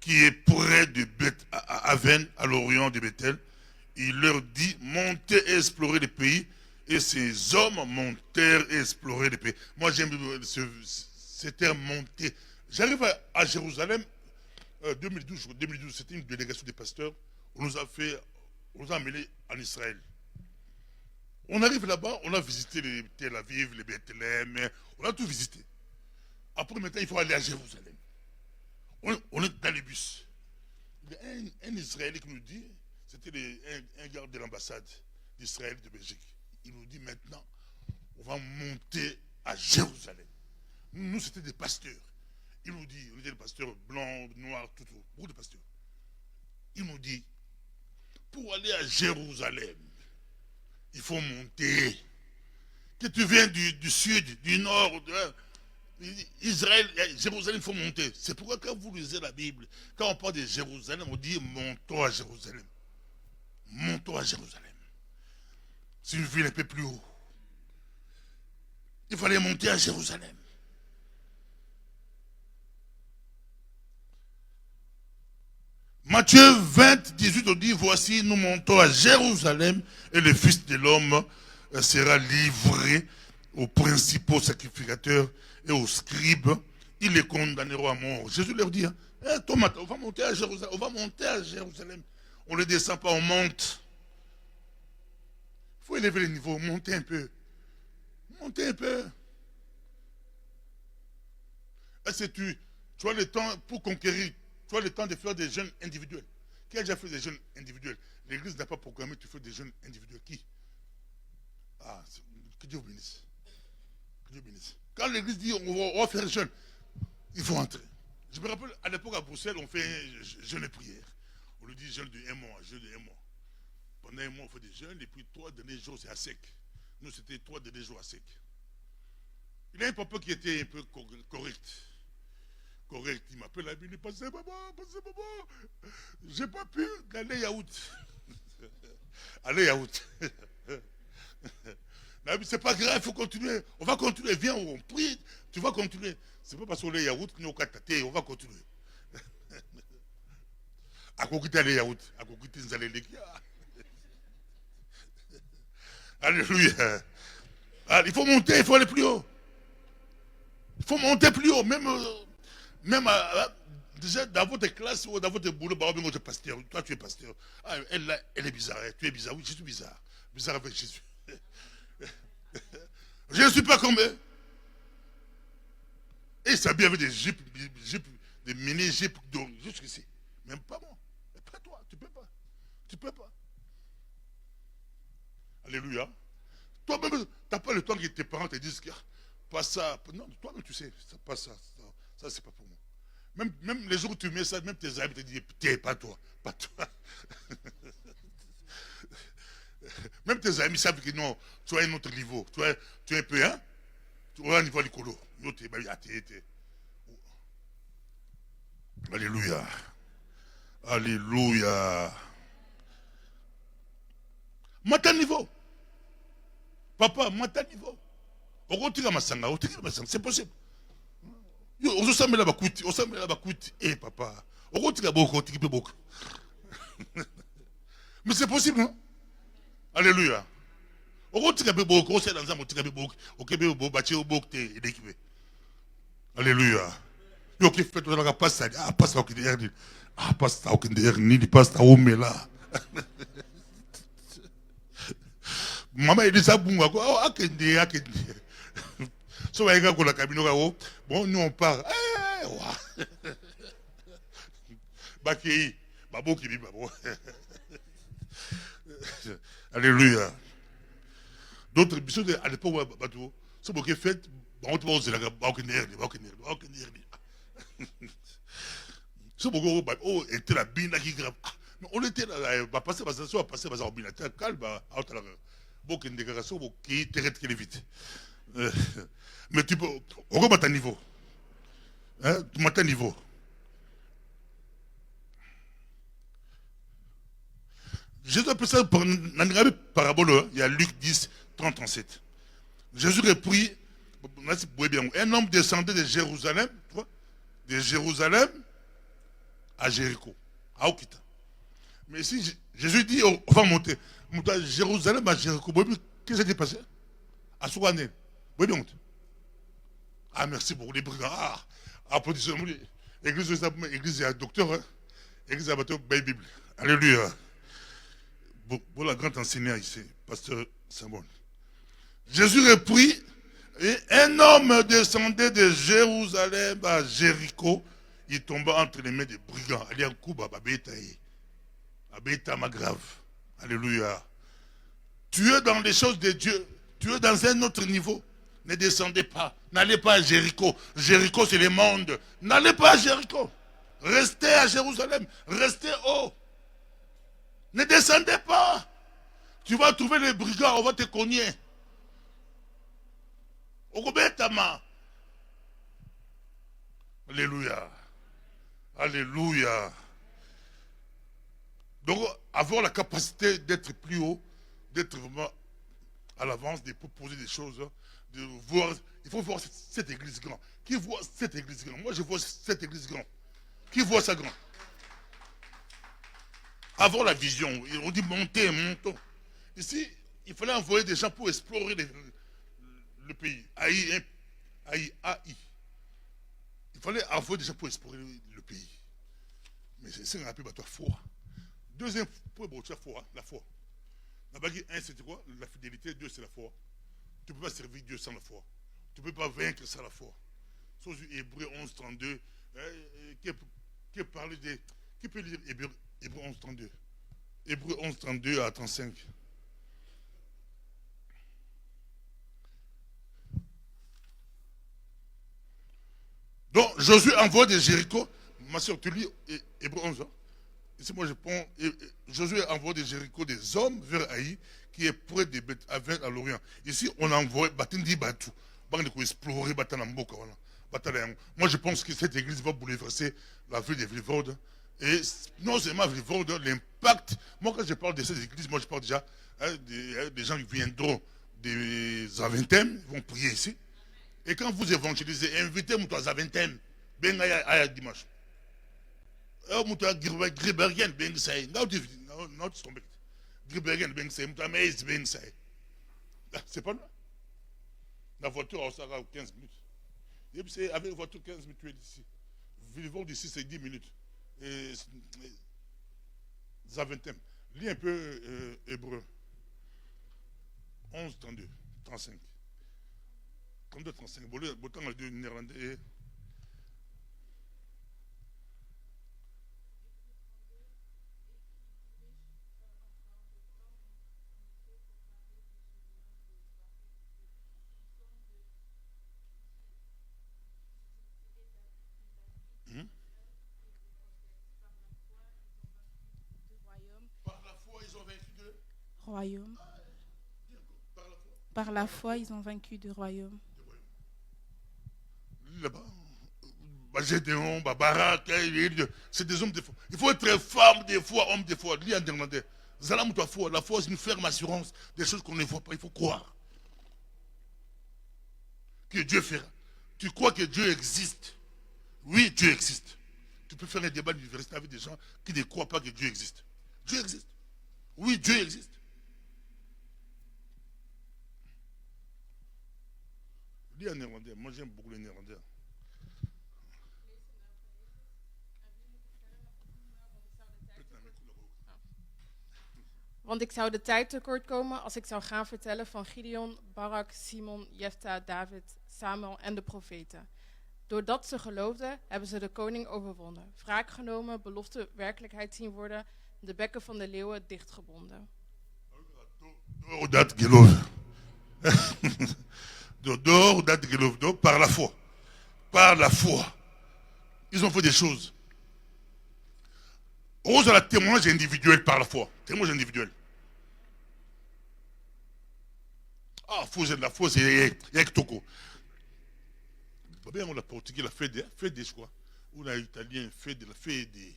qui est près de Aven, à l'orient de Bethel. Il leur dit, montez et explorez le pays. Et ces hommes montèrent et explorèrent le pays. Moi j'aime ce terme monter. J'arrive à Jérusalem 2012, c'était une délégation des pasteurs. On nous a amenés en Israël. On arrive là-bas, on a visité les Tel Aviv, les Bethléem, on a tout visité. Après maintenant, il faut aller à Jérusalem. On est dans les bus. Il y a un Israélien qui nous dit, c'était un garde de l'ambassade d'Israël de Belgique. Il nous dit maintenant, on va monter à Jérusalem. Nous c'était des pasteurs. Il nous dit, on était des pasteurs blancs, noirs, tout, beaucoup de pasteurs. Il nous dit, pour aller à Jérusalem, il faut monter. Que tu viennes du sud, du nord, Israël, Jérusalem, il faut monter. C'est pourquoi quand vous lisez la Bible, quand on parle de Jérusalem, on dit montons à Jérusalem. Montons à Jérusalem. C'est une ville un peu plus haut. Il fallait monter à Jérusalem. Matthieu 20, 18, on dit, voici, nous montons à Jérusalem et le Fils de l'homme sera livré aux principaux sacrificateurs et aux scribes. Ils les condamneront à mort. Jésus leur dit, Thomas, on va monter à Jérusalem. On ne descend pas, on monte. Il faut élever le niveau, monter un peu. Monter un peu. Est-ce que tu as le temps pour conquérir? Tu as le temps de faire des jeûnes individuels. Qui a déjà fait des jeûnes individuels? L'église n'a pas programmé, tu fais des jeûnes individuels. Qui? Que Dieu vous bénisse. Que Dieu bénisse. Quand l'église dit on va faire un jeûne, il faut entrer. Je me rappelle, à l'époque à Bruxelles, on fait un jeûne de prière. On lui dit jeûne de 1 mois, jeûne de 1 mois. Pendant 1 mois, on fait des jeûnes, et puis 3 derniers jours, c'est à sec. Nous, c'était 3 derniers jours à sec. Il y a un papa qui était un peu correct. Il m'appelle la Bible, il dit, passez maman, j'ai pas pu aller yaourt. Allez yaourt. C'est pas grave, il faut continuer. On va continuer, viens, on prie, tu vas continuer. C'est pas parce qu'on est yaourt qu'on est au kataté, on va continuer. À kokite aller yaourt, à kokite nzale lekia. Alléluia. Il faut monter, il faut aller plus haut. Il faut monter plus haut, même déjà dans votre classe ou dans votre boulot, vous êtes pasteur. Toi, tu es pasteur. Elle est bizarre. Tu es bizarre. Oui, je suis bizarre. Bizarre avec Jésus. Je ne suis pas comme eux. Et il s'habille avec des jupes, des mini-jupes d'or, jusqu'ici. Même pas moi. Mais pas toi, tu peux pas. Tu peux pas. Alléluia. Toi-même, tu n'as pas le temps que tes parents te disent que pas ça. Non, toi-même, tu sais, ça, pas ça. Ça, c'est pas pour moi. Même les jours où tu mets ça, même tes amis te disent, t'es pas toi, pas toi. Même tes amis savent que non, tu as un autre niveau. Tu es un peu, hein? Tu as un niveau d'écolo. Alléluia. Alléluia. Monte à niveau. Papa, monte à niveau. Okotika masanga, c'est possible. Ozosamela bakuti. Eh papa. Okotika boko, otikipe boko. Mais c'est possible, non? Alléluia. Okotika boko, osé dans un motika boko. Okebe boko, bache boko te équipé. Alléluia. Yo qui fait tout la passe ça. Ah passe au derrière. Ah passe au derrière ni passe au mela. Maman il dit ça bunga quoi. Oh akende. So va y la cabine bon nous on part. Bakei, babo qui dit babo. Alléluia. D'autres bisous à l'époque bateau. Ce qui fait on te pose la balconière. Ce oh était la bine qui grave. On était là, va passer passer par ordinateur calme bon qui déclaration qui t'arrête qui vite. Mais tu peux on remonte à niveau. Hein, tu montes à niveau. Jésus a pris ça dans une parabole, il y a Luc 10, 30, 37. Jésus reprit, un homme descendait de Jérusalem, tu vois, de Jérusalem à Jéricho, à Okita. Mais ici, Jésus dit, on va monter. Monter à Jérusalem à Jéricho. Qu'est-ce qui s'est passé? À Souane. Ah, merci pour les brigands. Ah, applaudissements. Église, église, docteur, hein? Église, Bible. Alléluia. Pour la grande enseignante ici, pasteur Samuel. Jésus reprit, et un homme descendait de Jérusalem à Jéricho, il tomba entre les mains des brigands. Allez en coup, Abeta ma grave. Alléluia. Tu es dans les choses de Dieu, tu es dans un autre niveau. Ne descendez pas, n'allez pas à Jéricho. Jéricho c'est le monde. N'allez pas à Jéricho. Restez à Jérusalem, restez haut. Ne descendez pas. Tu vas trouver les brigands, on va te cogner. Alléluia. Alléluia. Donc, avoir la capacité d'être plus haut, d'être vraiment à l'avance, de proposer des choses, de voir. Il faut voir cette église grande. Qui voit cette église grande? Moi, je vois cette église grande. Qui voit ça grand? Avoir la vision. On dit monter, montons. Ici, il fallait envoyer des gens pour explorer le pays. AI. Il fallait envoyer des gens pour explorer le pays. Mais c'est un peu de foi. Deuxième point, la foi. Un, c'est quoi? La fidélité. Deux, c'est la foi. Tu ne peux pas servir Dieu sans la foi. Tu ne peux pas vaincre sans la foi. Sauf Hébreu 11, 32. Qui peut lire Hébreu 11, 32? Hébreu 11, 32 à 35. Donc, Josué envoie de Jéricho. Ma soeur, tu lis Hébreu 11. Hein? Ici, moi, je prends. Josué envoie de Jéricho des hommes vers Haï, qui est près de Beth-Aven à l'Orient. Ici, on envoie Batindi Batou. Pour explorer Batanamboka. Moi, je pense que cette église va bouleverser la ville de Vlivorde. Et non seulement Vlivorde, l'impact. Moi, quand je parle de cette église, moi, je parle déjà des gens qui viendront des Aventem, ils vont prier ici. Et quand vous évangélisez, invitez-moi à Aventem. Ben à dimanche. Muta Gribergen ben say. Not stomach. Gribergen ben say. Muta mais ben say. C'est pas là. La voiture, on sera 15 minutes. Et puis c'est avec la voiture 15 minutes, tu es d'ici. Vivons d'ici, c'est 10 minutes. Et Zaventem. Lis un peu hébreu. 11, 32, 35. 32, 35. Autant les deux néerlandais.
royaume. Par la foi, ils ont vaincu du royaume.
Là-bas, Gédéon, Barak, c'est des hommes de foi. Il faut être femme des fois, homme des foi. Lis en néerlandais. La foi, c'est une ferme assurance des choses qu'on ne voit pas. Il faut croire que Dieu fera. Tu crois que Dieu existe? Oui, Dieu existe. Tu peux faire un débat d'université avec des gens qui ne croient pas que Dieu existe. Dieu existe. Oui, Dieu existe. Lis en néerlandais. Moi, j'aime beaucoup le néerlandais.
Want ik zou de tijd tekort komen als ik zou gaan vertellen van Gideon, Barak, Simon, Jefta, David, Samuel en de profeten. Doordat ze geloofden, hebben ze de koning overwonnen, wraak genomen, belofte werkelijkheid zien worden, de bekken van de leeuwen dichtgebonden.
Doordat geloof. Doordat geloof. Par la foi. Par la foi. Ils ont fait des choses. Rose à la témoignage individuel par la foi. Témoignage individuel. Ah, la foi, c'est Yektoko. On a portugais, la Fede, je crois. On a italien, Fede, la Fede.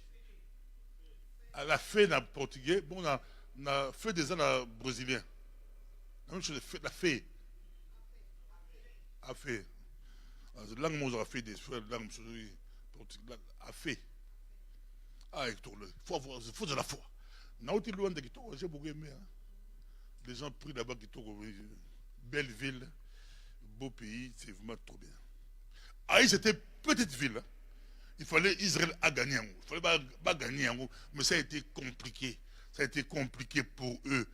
À la Fede en portugais, bon, on a fait des ans en brésilien. La même chose, la Fede. A fait. La langue, on a fait des langues portugais. A fait. Ah, Hector, il faut de la foi. Naouti loin de Hector, j'ai beaucoup aimé. Hein. Les gens prient là-bas Hector, belle ville, beau pays, c'est vraiment trop bien. Aïe, c'était petite ville. Hein. Il fallait Israël a gagné. Il fallait pas gagner, mais ça a été compliqué. Ça a été compliqué pour eux.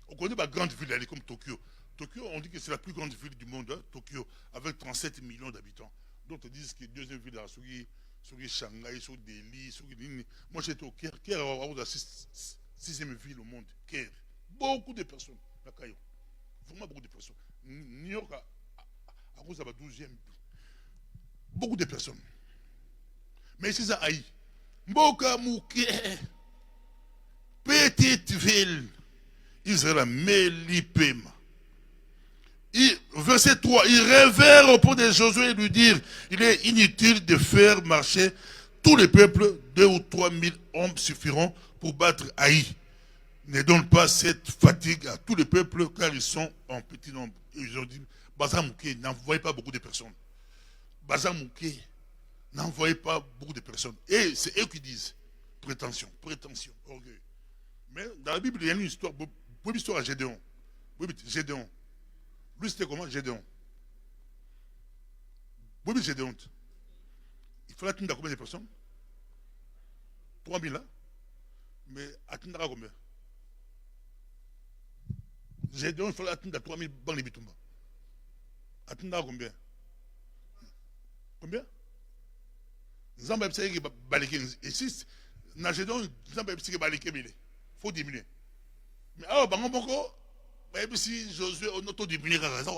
On connaît ma grande ville, elle est comme Tokyo. Tokyo, on dit que c'est la plus grande ville du monde, hein, Tokyo, avec 37 millions d'habitants. D'autres disent que deuxième ville à sur Shanghai, sur Delhi, sur Delhi. Moi j'étais au Caire. Caire est la sixième ville au monde. Caire. Beaucoup de personnes. La Caillou. Vraiment beaucoup de personnes. New York à cause de la 12e. Beaucoup de personnes. Mais c'est ça, Aïe. Mboka Mouké. Petite ville. Israël a Mélipema. Verset 3, il révère auprès de Josué et lui dire, il est inutile de faire marcher tous les peuples, 2 ou 3 000 hommes suffiront pour battre Haï. Ne donne pas cette fatigue à tous les peuples car ils sont en petit nombre. Et ils ont dit, Bazamouké, n'envoyez pas beaucoup de personnes. Bazamouké, n'envoyez pas beaucoup de personnes. Et c'est eux qui disent, prétention, orgueil. Mais dans la Bible, il y a une histoire, une histoire à Gédéon. Gédéon. Lui, c'était comment? Gédéon. Oui, Gédéon. Il fallait atteindre combien de personnes? 3 000, hein? Mais atteindre à combien? Gédéon, il fallait atteindre 3 000 dans les bitumba. Atteindre à combien? Combien? Zamba Epsé qui balike. Et si, dans Gédéon, Zamba Epsé qui balike, il faut diminuer. Mais alors, Bango Boko, et si Josué, on a diminué la raison.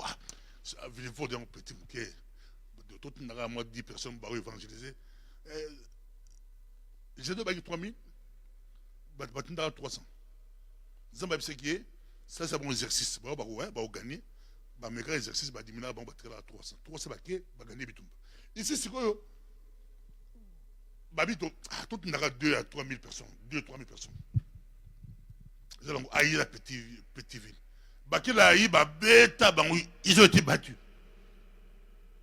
Il faut un petit bouquet. De tout le monde, 10 personnes pour évangéliser. J'ai deux bagues 3000, mais 300. Zamba c'est qui est, ça c'est un bon exercice. On va gagner. Un méga exercice, on va diminuer, on va tirer à 300. 300 bagues, on va gagner. Ici, c'est quoi? Tout le monde 2 à 3 000 personnes. 2 à 3 000 personnes. Nous allons haïr la petite ville. Ils ont été battus.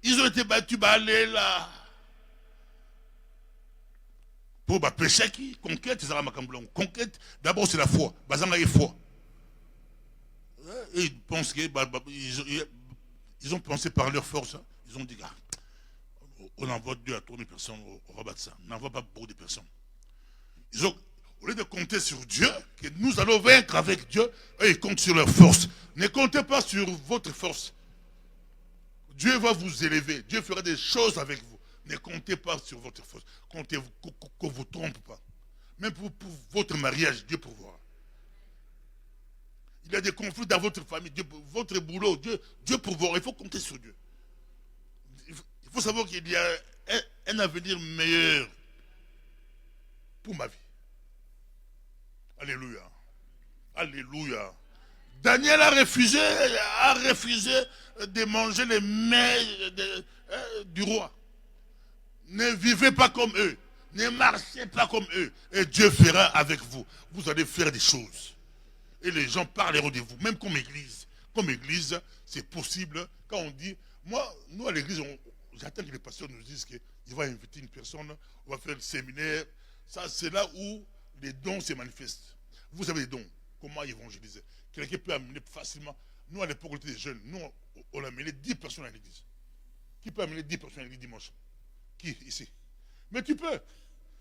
Ils ont été battus, aller là. Pour pécher qui conquête, conquête, d'abord c'est la foi. Bazanga est foi. Et ils pensent qu'ils ont pensé par leur force. Ils ont dit, on envoie 2 à 3 000 personnes au rabat de ça. On n'envoie pas beaucoup de personnes. Ils ont, au lieu de compter sur Dieu, que nous allons vaincre avec Dieu, eux, ils comptent sur leur force. Ne comptez pas sur votre force. Dieu va vous élever. Dieu fera des choses avec vous. Ne comptez pas sur votre force. Comptez qu'on ne vous trompe pas. Même pour votre mariage, Dieu pourvoira. Il y a des conflits dans votre famille, Dieu, votre boulot, Dieu pourvoira. Il faut compter sur Dieu. Il faut savoir qu'il y a un avenir meilleur pour ma vie. Alléluia. Alléluia. Daniel a refusé de manger les mets du roi. Ne vivez pas comme eux. Ne marchez pas comme eux. Et Dieu fera avec vous. Vous allez faire des choses. Et les gens parleront de vous. Même comme église. Comme église, c'est possible. Quand on dit, moi, nous à l'église, j'attends que les pasteurs nous disent qu'il va inviter une personne, on va faire le séminaire. Ça, c'est là où les dons se manifestent. Vous avez des dons. Comment évangéliser? Quelqu'un peut amener facilement. Nous, à l'époque, on était des jeunes. Nous, on a amené 10 personnes à l'église. Qui peut amener 10 personnes à l'église dimanche? Qui, ici? Mais tu peux.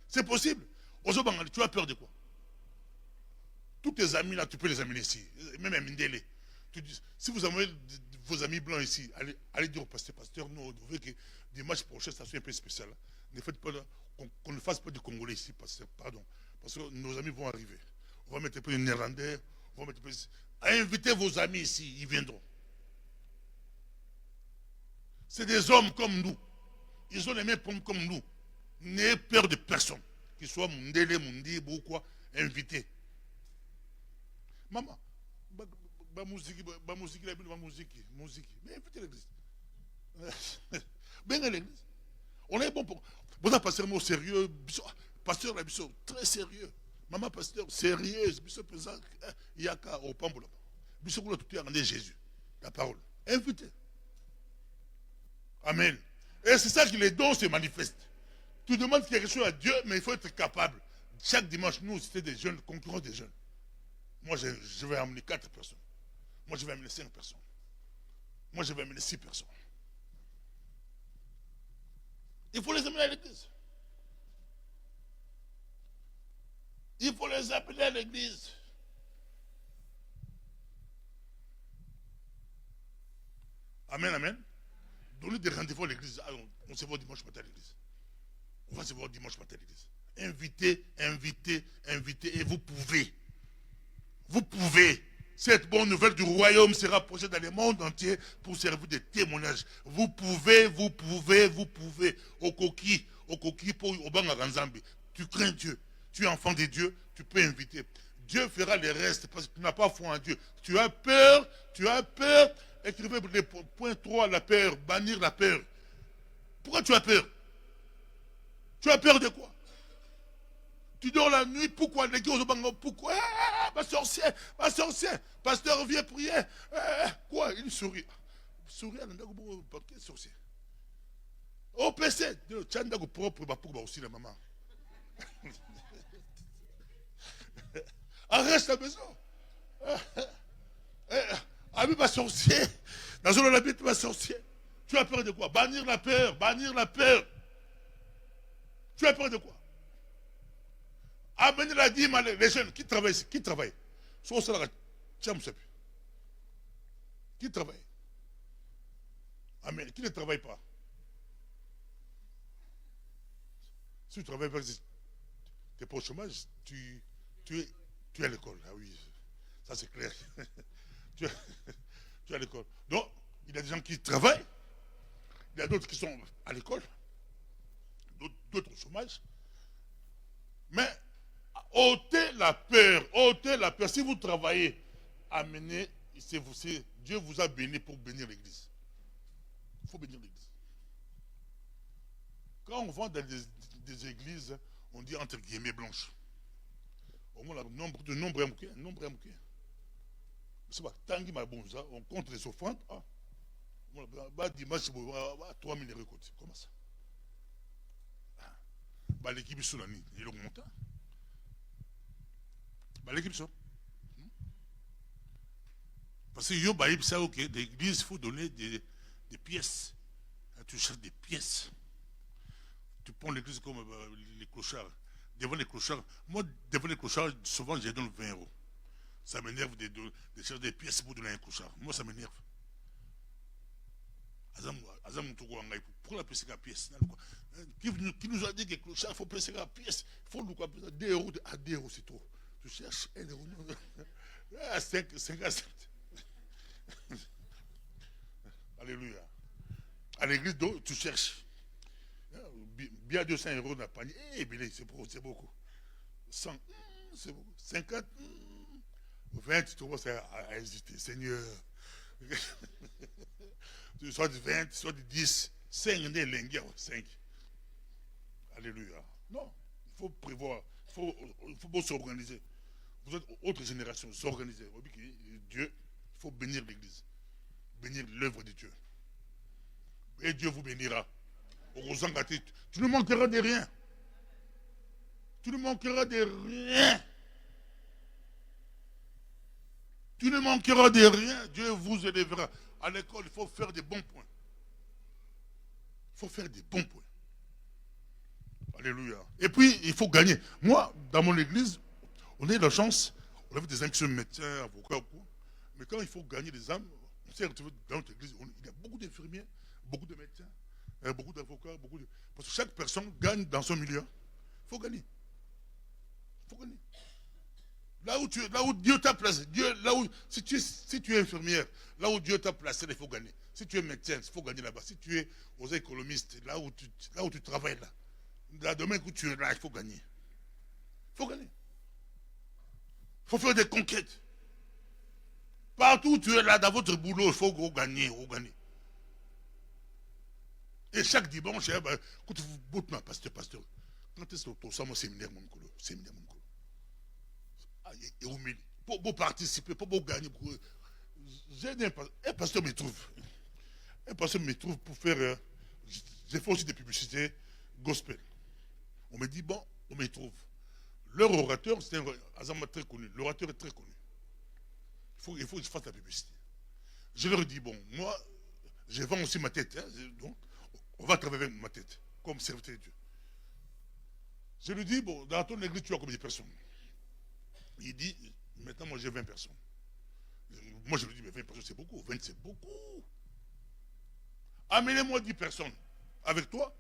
C'est possible. Aujourd'hui, tu as peur de quoi? Tous tes amis là, tu peux les amener ici. Même à Mindele. Si vous amenez vos amis blancs ici, allez dire au pasteur, nous, on veut que dimanche prochain, ça soit un peu spécial. Ne faites pas, qu'on ne fasse pas de Congolais ici, pasteur, pardon. Parce que nos amis vont arriver. On va mettre un peu de Néerlandais. On va mettre un peu... Invitez vos amis ici, ils viendront. C'est des hommes comme nous. Ils ont les mêmes problèmes comme nous. N'ayez peur de personne. Qu'ils soient Mundele, Mundibo ou quoi, invités. Maman, musique. Mais invitez l'église. Bien à l'église. On est bon pour. Vous avez pasteur au sérieux. Pasteur, très sérieux. Maman, pasteur, sérieuse. Pesant. Il y a qu'à au Pambola. Tout est Jésus. La parole. Invitez. Amen. Et c'est ça que les dons se manifestent. Tu demandes quelque chose à Dieu, mais il faut être capable. Chaque dimanche, nous, c'était des jeunes, concurrents des jeunes. Moi, je vais amener 4 personnes. Moi, je vais amener 5 personnes. Moi, je vais amener 6 personnes. Il faut les amener à l'église. Il faut les appeler à l'église. Amen, amen. Donnez des rendez-vous à l'église. On se voit dimanche matin à l'église. On va se voir dimanche matin à l'église. Invitez. Et vous pouvez. Vous pouvez. Cette bonne nouvelle du royaume sera approchée dans le monde entier pour servir de témoignage. Vous pouvez. Au coquille pour Obanga Ranzambi. Tu crains Dieu. Tu es enfant de Dieu. Tu peux inviter. Dieu fera le reste parce que tu n'as pas foi en Dieu. Tu as peur. Écrivez le point 3, la peur. Bannir la peur. Pourquoi tu as peur? Tu as peur de quoi? Tu dors la nuit, pourquoi? Pourquoi? Ma sorcière. Pasteur, viens prier. Quoi? Il sourit. Sourit à l'endroit sorcier. Au PC. Tu as un propre pour aussi la maman. Arrête la maison. Ami ma sorcier. Dans une habite ma sorcier. Tu as peur de quoi? Bannir la peur. Tu as peur de quoi? Amener la dîme, les jeunes qui travaillent ici, qui travaillent. Qui travaille? Amen. Qui ne travaille pas? Si tu travailles pas, tu n'es pas au chômage, tu es à l'école. Ah oui, ça c'est clair. tu es à l'école. Donc, il y a des gens qui travaillent, il y a d'autres qui sont à l'école, d'autres au chômage. Mais ôtez la peur. Si vous travaillez, amenez, Dieu vous a béni pour bénir l'église. Il faut bénir l'église. Quand on va dans des églises, on dit entre guillemets blanches. Au moins, le nombre est mouqué. On compte les offrandes. Dimanche, 3 000 récoltes. Comment ça? L'équipe est il augmente. L'équipe sont. Parce que l'église, il faut donner des pièces. Tu cherches des pièces. Tu prends l'église comme les clochards. Devant les clochards, moi, devant les clochards, souvent, je donne 20 €. Ça m'énerve de chercher des pièces pour donner un clochard. Moi, ça m'énerve. Pour la pièce, qui nous a dit que le clochard, il faut presser la pièce. Il faut nous 2 €. À 2 €, c'est trop. Tu cherches 1 €. À 5 à 7. Alléluia. À l'église, tu cherches. Bien 200 € dans le panier. C'est beaucoup. 100, c'est beaucoup. 50, Au 20, tu commences à hésiter. Seigneur, soit du 20, soit du 10, 5, 5. Alléluia. Non, il faut prévoir, il faut s'organiser. Vous êtes autre génération, s'organiser. Dieu, il faut bénir l'Église, bénir l'œuvre de Dieu. Et Dieu vous bénira. Tu ne manqueras de rien. Tu ne manqueras de rien. Tu ne manqueras de rien. Dieu vous élèvera. À l'école, il faut faire des bons points. Il faut faire des bons points. Alléluia. Et puis, il faut gagner. Moi, dans mon église, on a eu la chance, on avait des amis qui sont médecins, avocats, mais quand il faut gagner des âmes, on s'est retrouvé dans notre église, il y a beaucoup d'infirmiers, beaucoup de médecins, beaucoup d'avocats, parce que chaque personne gagne dans son milieu. Il faut gagner. Il faut gagner. Là où Dieu t'a placé, si tu es infirmière, là où Dieu t'a placé, il faut gagner. Si tu es médecin, il faut gagner là-bas. Si tu es aux économistes, là où tu travailles là, demain que tu es là, il faut gagner. Il faut gagner. Il faut faire des conquêtes. Partout où tu es là, dans votre boulot, il faut gagner, gagner. Et chaque dimanche, quand vous boutez ma pasteur, quand est-ce que tu as mon séminaire, mon colo, et humilié. Pour participer, pour gagner. Un pasteur me trouve. Un pasteur me trouve pour faire. J'ai fait aussi des publicités gospel. On me dit, bon, on me trouve. Leur orateur, c'est un Azama très connu. L'orateur est très connu. Il faut que je fasse la publicité. Je leur dis, bon, moi, je vends aussi ma tête. Donc, on va travailler avec ma tête, comme serviteur de Dieu. Je lui dis, bon, dans ton église, tu as combien de personnes? Il dit, maintenant, moi, j'ai 20 personnes. Moi, je lui dis, mais 20 personnes, c'est beaucoup. 20, c'est beaucoup. Amenez-moi 10 personnes. Avec toi,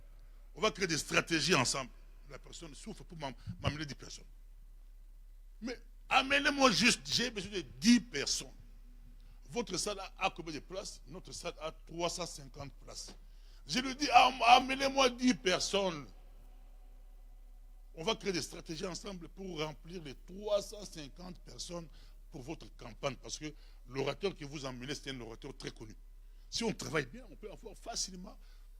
on va créer des stratégies ensemble. La personne souffre pour m'amener 10 personnes. Mais amenez-moi juste, j'ai besoin de 10 personnes. Votre salle a combien de places? Notre salle a 350 places. Je lui dis, amenez-moi 10 personnes. On va créer des stratégies ensemble pour remplir les 350 personnes pour votre campagne. Parce que l'orateur que vous emmenez, c'est un orateur très connu. Si on travaille bien, on peut avoir facilement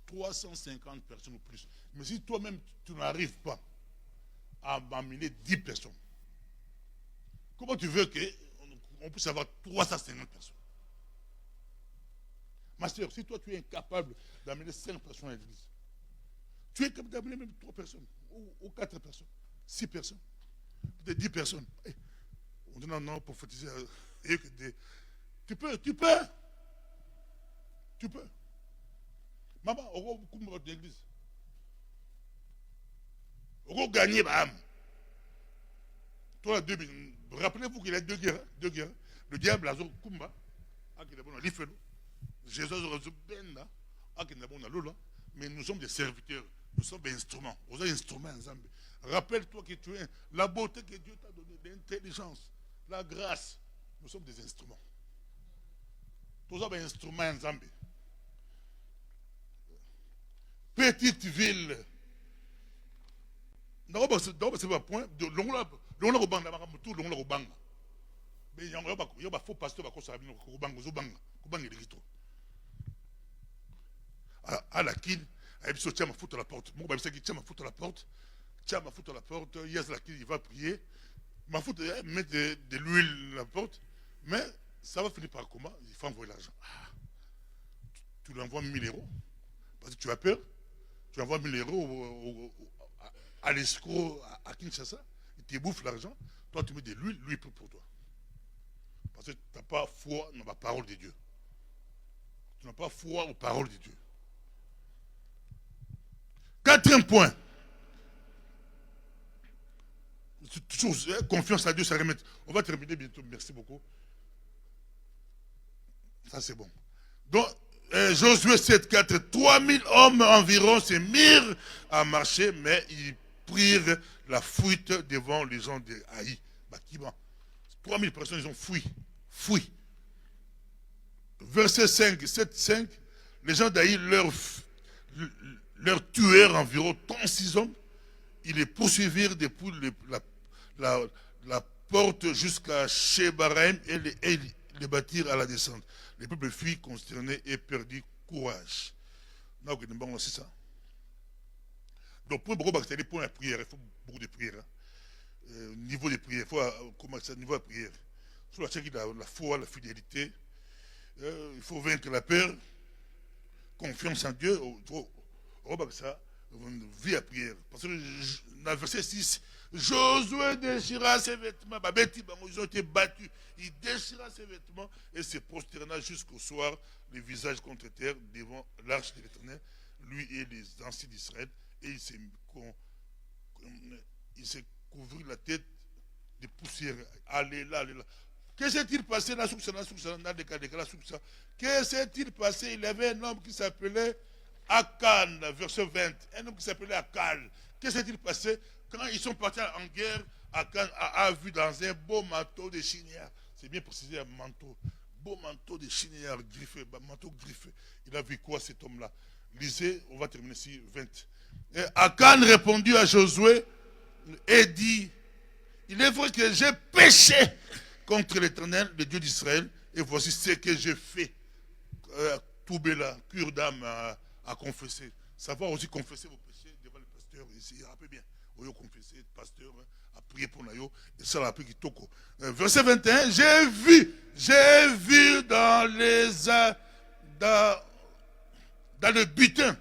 350 personnes ou plus. Mais si toi-même, tu n'arrives pas à m'amener 10 personnes, comment tu veux qu'on puisse avoir 350 personnes? Ma soeur, si toi, tu es incapable d'amener 5 personnes à l'église, tu es capable d'amener même 3 personnes, ou 4 personnes, 6 personnes, peut-être 10 personnes. On dit non, prophétiser. Tu peux. Maman, on va beaucoup de l'église. On va gagner, bam. Rappelez-vous qu'il y a deux guerres. Le diable a Kumba, Jésus a mais nous sommes des serviteurs, nous sommes des instruments. Vous avez des instruments ensemble. Rappelle-toi que tu es la beauté que Dieu t'a donnée, l'intelligence, la grâce. Nous sommes des instruments. Nous sommes des instruments ensemble. Petite ville. C'est pas point. Mais il y a un faux pasteur qui à la kid, il tient ma foot à la porte. Moi, je tient ma foot à la porte. Yes, la kid, il va prier. Ma foot, met de l'huile à la porte. Mais ça va finir par comment? Il faut envoyer l'argent. Tu lui envoies 1000 euros. Parce que tu as peur. Tu envoies 1000 euros à l'escroc à Kinshasa. Il te bouffe l'argent. Toi, tu mets de l'huile, lui, pour toi. Parce que tu n'as pas foi dans la parole de Dieu. Tu n'as pas foi aux paroles de Dieu. Quatrième point. Confiance à Dieu, ça remet. On va terminer bientôt. Merci beaucoup. Ça, c'est bon. Donc, Josué 7,4. 3000 hommes environ se mirent à marcher, mais ils prirent la fuite devant les gens de Haï. 3000 personnes, ils ont fui. Verset 5, 7, 5. Les gens d'Haï leur tuèrent environ 36 hommes. Ils les poursuivirent depuis porte jusqu'à Shébaraim et les bâtirent à la descente. Les peuples fuient consternés et perdit courage. C'est ça. Donc, pour beaucoup de pour la prière, il faut beaucoup de prières. Niveau de prière, il faut commencer à niveau de prière. Il faut la foi, la fidélité. Il faut vaincre la peur. Confiance en Dieu. Il faut ça, vie à prière. Parce que dans le verset 6, Josué déchira ses vêtements. Ils ont été battus. Il déchira ses vêtements et se prosterna jusqu'au soir, le visage contre terre, devant l'arche de l'Éternel, lui et les anciens d'Israël. Et il s'est couvert la tête de poussière. Allez là, allez là. Que s'est-il passé là, que s'est-il passé? Il y avait un homme qui s'appelait Akan, verset 20. Un homme qui s'appelait Akan. Que s'est-il passé? Quand ils sont partis en guerre, Akan a vu dans un beau manteau de chinière. C'est bien précisé, un manteau. Beau manteau de chinière griffé, manteau griffé. Il a vu quoi cet homme-là? Lisez, on va terminer ici, 20. Et Akan répondit à Josué et dit, il est vrai que j'ai péché contre l'Éternel, le Dieu d'Israël, et voici ce que j'ai fait. Toubela, cure d'âme à confesser. Savoir aussi confesser vos péchés devant le pasteur ici. Rappelez bien, vous confesser, le pasteur, à prier pour nous, et ça l'a appris qui toko. Verset 21, j'ai vu dans le butin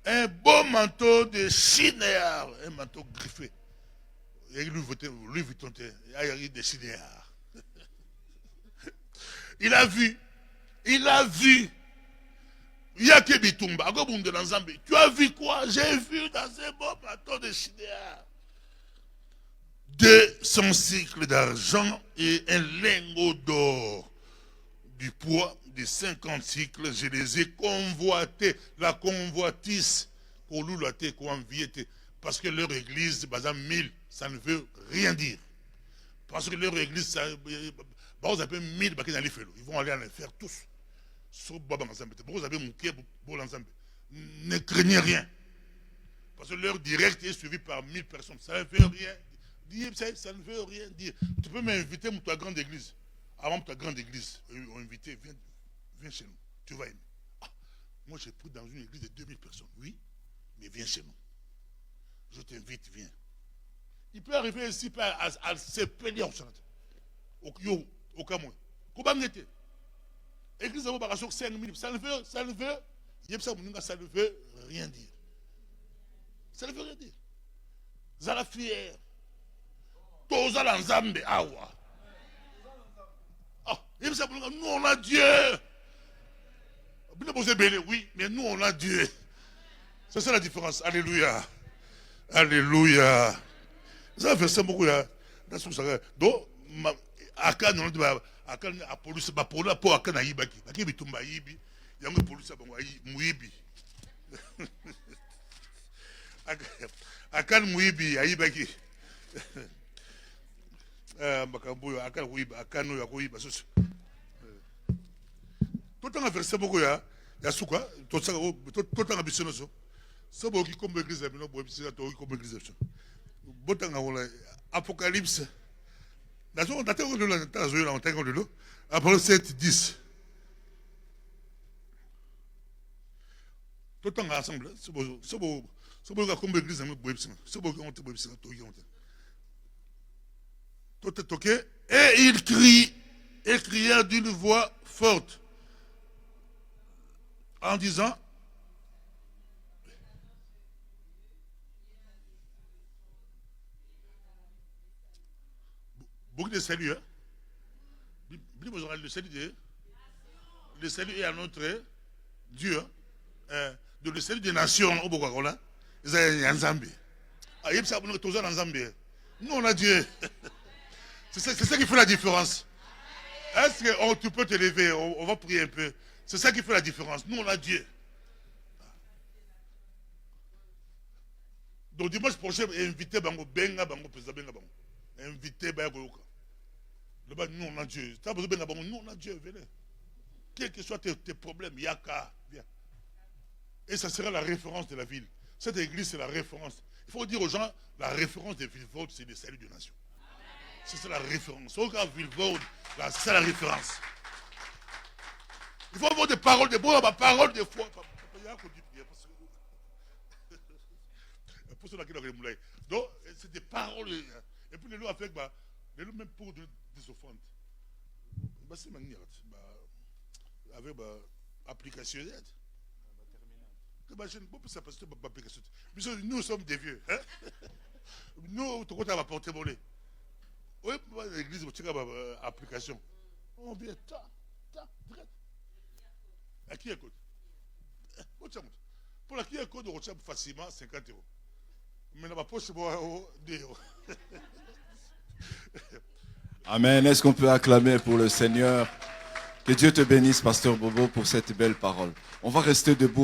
un beau manteau de chinéar, un manteau griffé. Et lui, il a des chinéars. Il a vu. Yakebitumba, tu as vu quoi? J'ai vu dans un beau manteau de chinéar 200 cycles d'argent et un lingot d'or du poids de 50 cycles. Je les ai convoités. La convoitise, pour l'oulaté, parce que leur église, 1000, ça ne veut rien dire. Parce que leur église, ça, ils vont aller en faire tous. Ne craignez rien. Parce que leur direct est suivi par 1000 personnes. Ça ne veut rien dire. Ça ne veut rien dire. Tu peux m'inviter pour ta grande église. Avant ta grande église, on invité, viens chez nous. Tu vas aimer. Ah, moi j'ai pris dans une église de 2000 personnes. Oui, mais viens chez nous. Je t'invite, viens. Il peut arriver ici à se payer en chantant. Au Cameroun. Comment on était? Église de Bobaration, 5000. Ça ne veut rien dire. Ça ne veut rien dire. Zala fier. Toza l'ensemble, awa. Nous on a Dieu. Oui, mais nous on a Dieu. C'est ça la différence. Alléluia. Alléluia. Ça fait ça beaucoup. Donc, Akan on dit Akan a police ba pour Akan a yibaki. Baki bitumba yibi. Yango police ba muibi. Akan muibi ayibaki. Makambo Akan muibi Akan no yakoyiba soso. Tout en verset beaucoup ya souka tout en bisono so. So boki comme église no bo bisika to comme église so. Botanga wala Apocalypse. On a Apocalypse 7, 10. Tout le temps ensemble. Comme église, et il cria d'une voix forte en disant, beaucoup de salut, hein? Le salut est à notre Dieu, hein? De le salut des nations, au Bokakola, ils ont un Zambie. Nous, on a Dieu. C'est ça qui fait la différence. Est-ce que tu peux te lever? On va prier un peu. C'est ça qui fait la différence. Nous, on a Dieu. Donc, dimanche prochain, invitez Bango Benga, Bango Pesa Benga Bango. Invitez Bango. Nous, on a Dieu. Tu as besoin de Bango. Nous, on a Dieu. Venez. Quels que soient tes problèmes, Yaka, viens. Et ça sera la référence de la ville. Cette église, c'est la référence. Il faut dire aux gens, la référence des villes, c'est le salut des nations. C'est ça la référence. Au cas Villevorde, là, c'est ça la référence. Il faut avoir des paroles de bon, ma parole de foi. Donc, c'est des paroles. Et puis, les lois avec, les lois même pour des offrandes. C'est magnifique. Avec application d'aide. Nous sommes des vieux. Hein? Nous, tout le monde va porter monnaie. Oui, l'église, tu as application. On vient, direct. À qui écoute? Pour la qui écoute, on retient facilement 50 €. Mais dans ma poche, c'est 2 €.
Amen. Est-ce qu'on peut acclamer pour le Seigneur? Que Dieu te bénisse, Pasteur Bobo, pour cette belle parole. On va rester debout.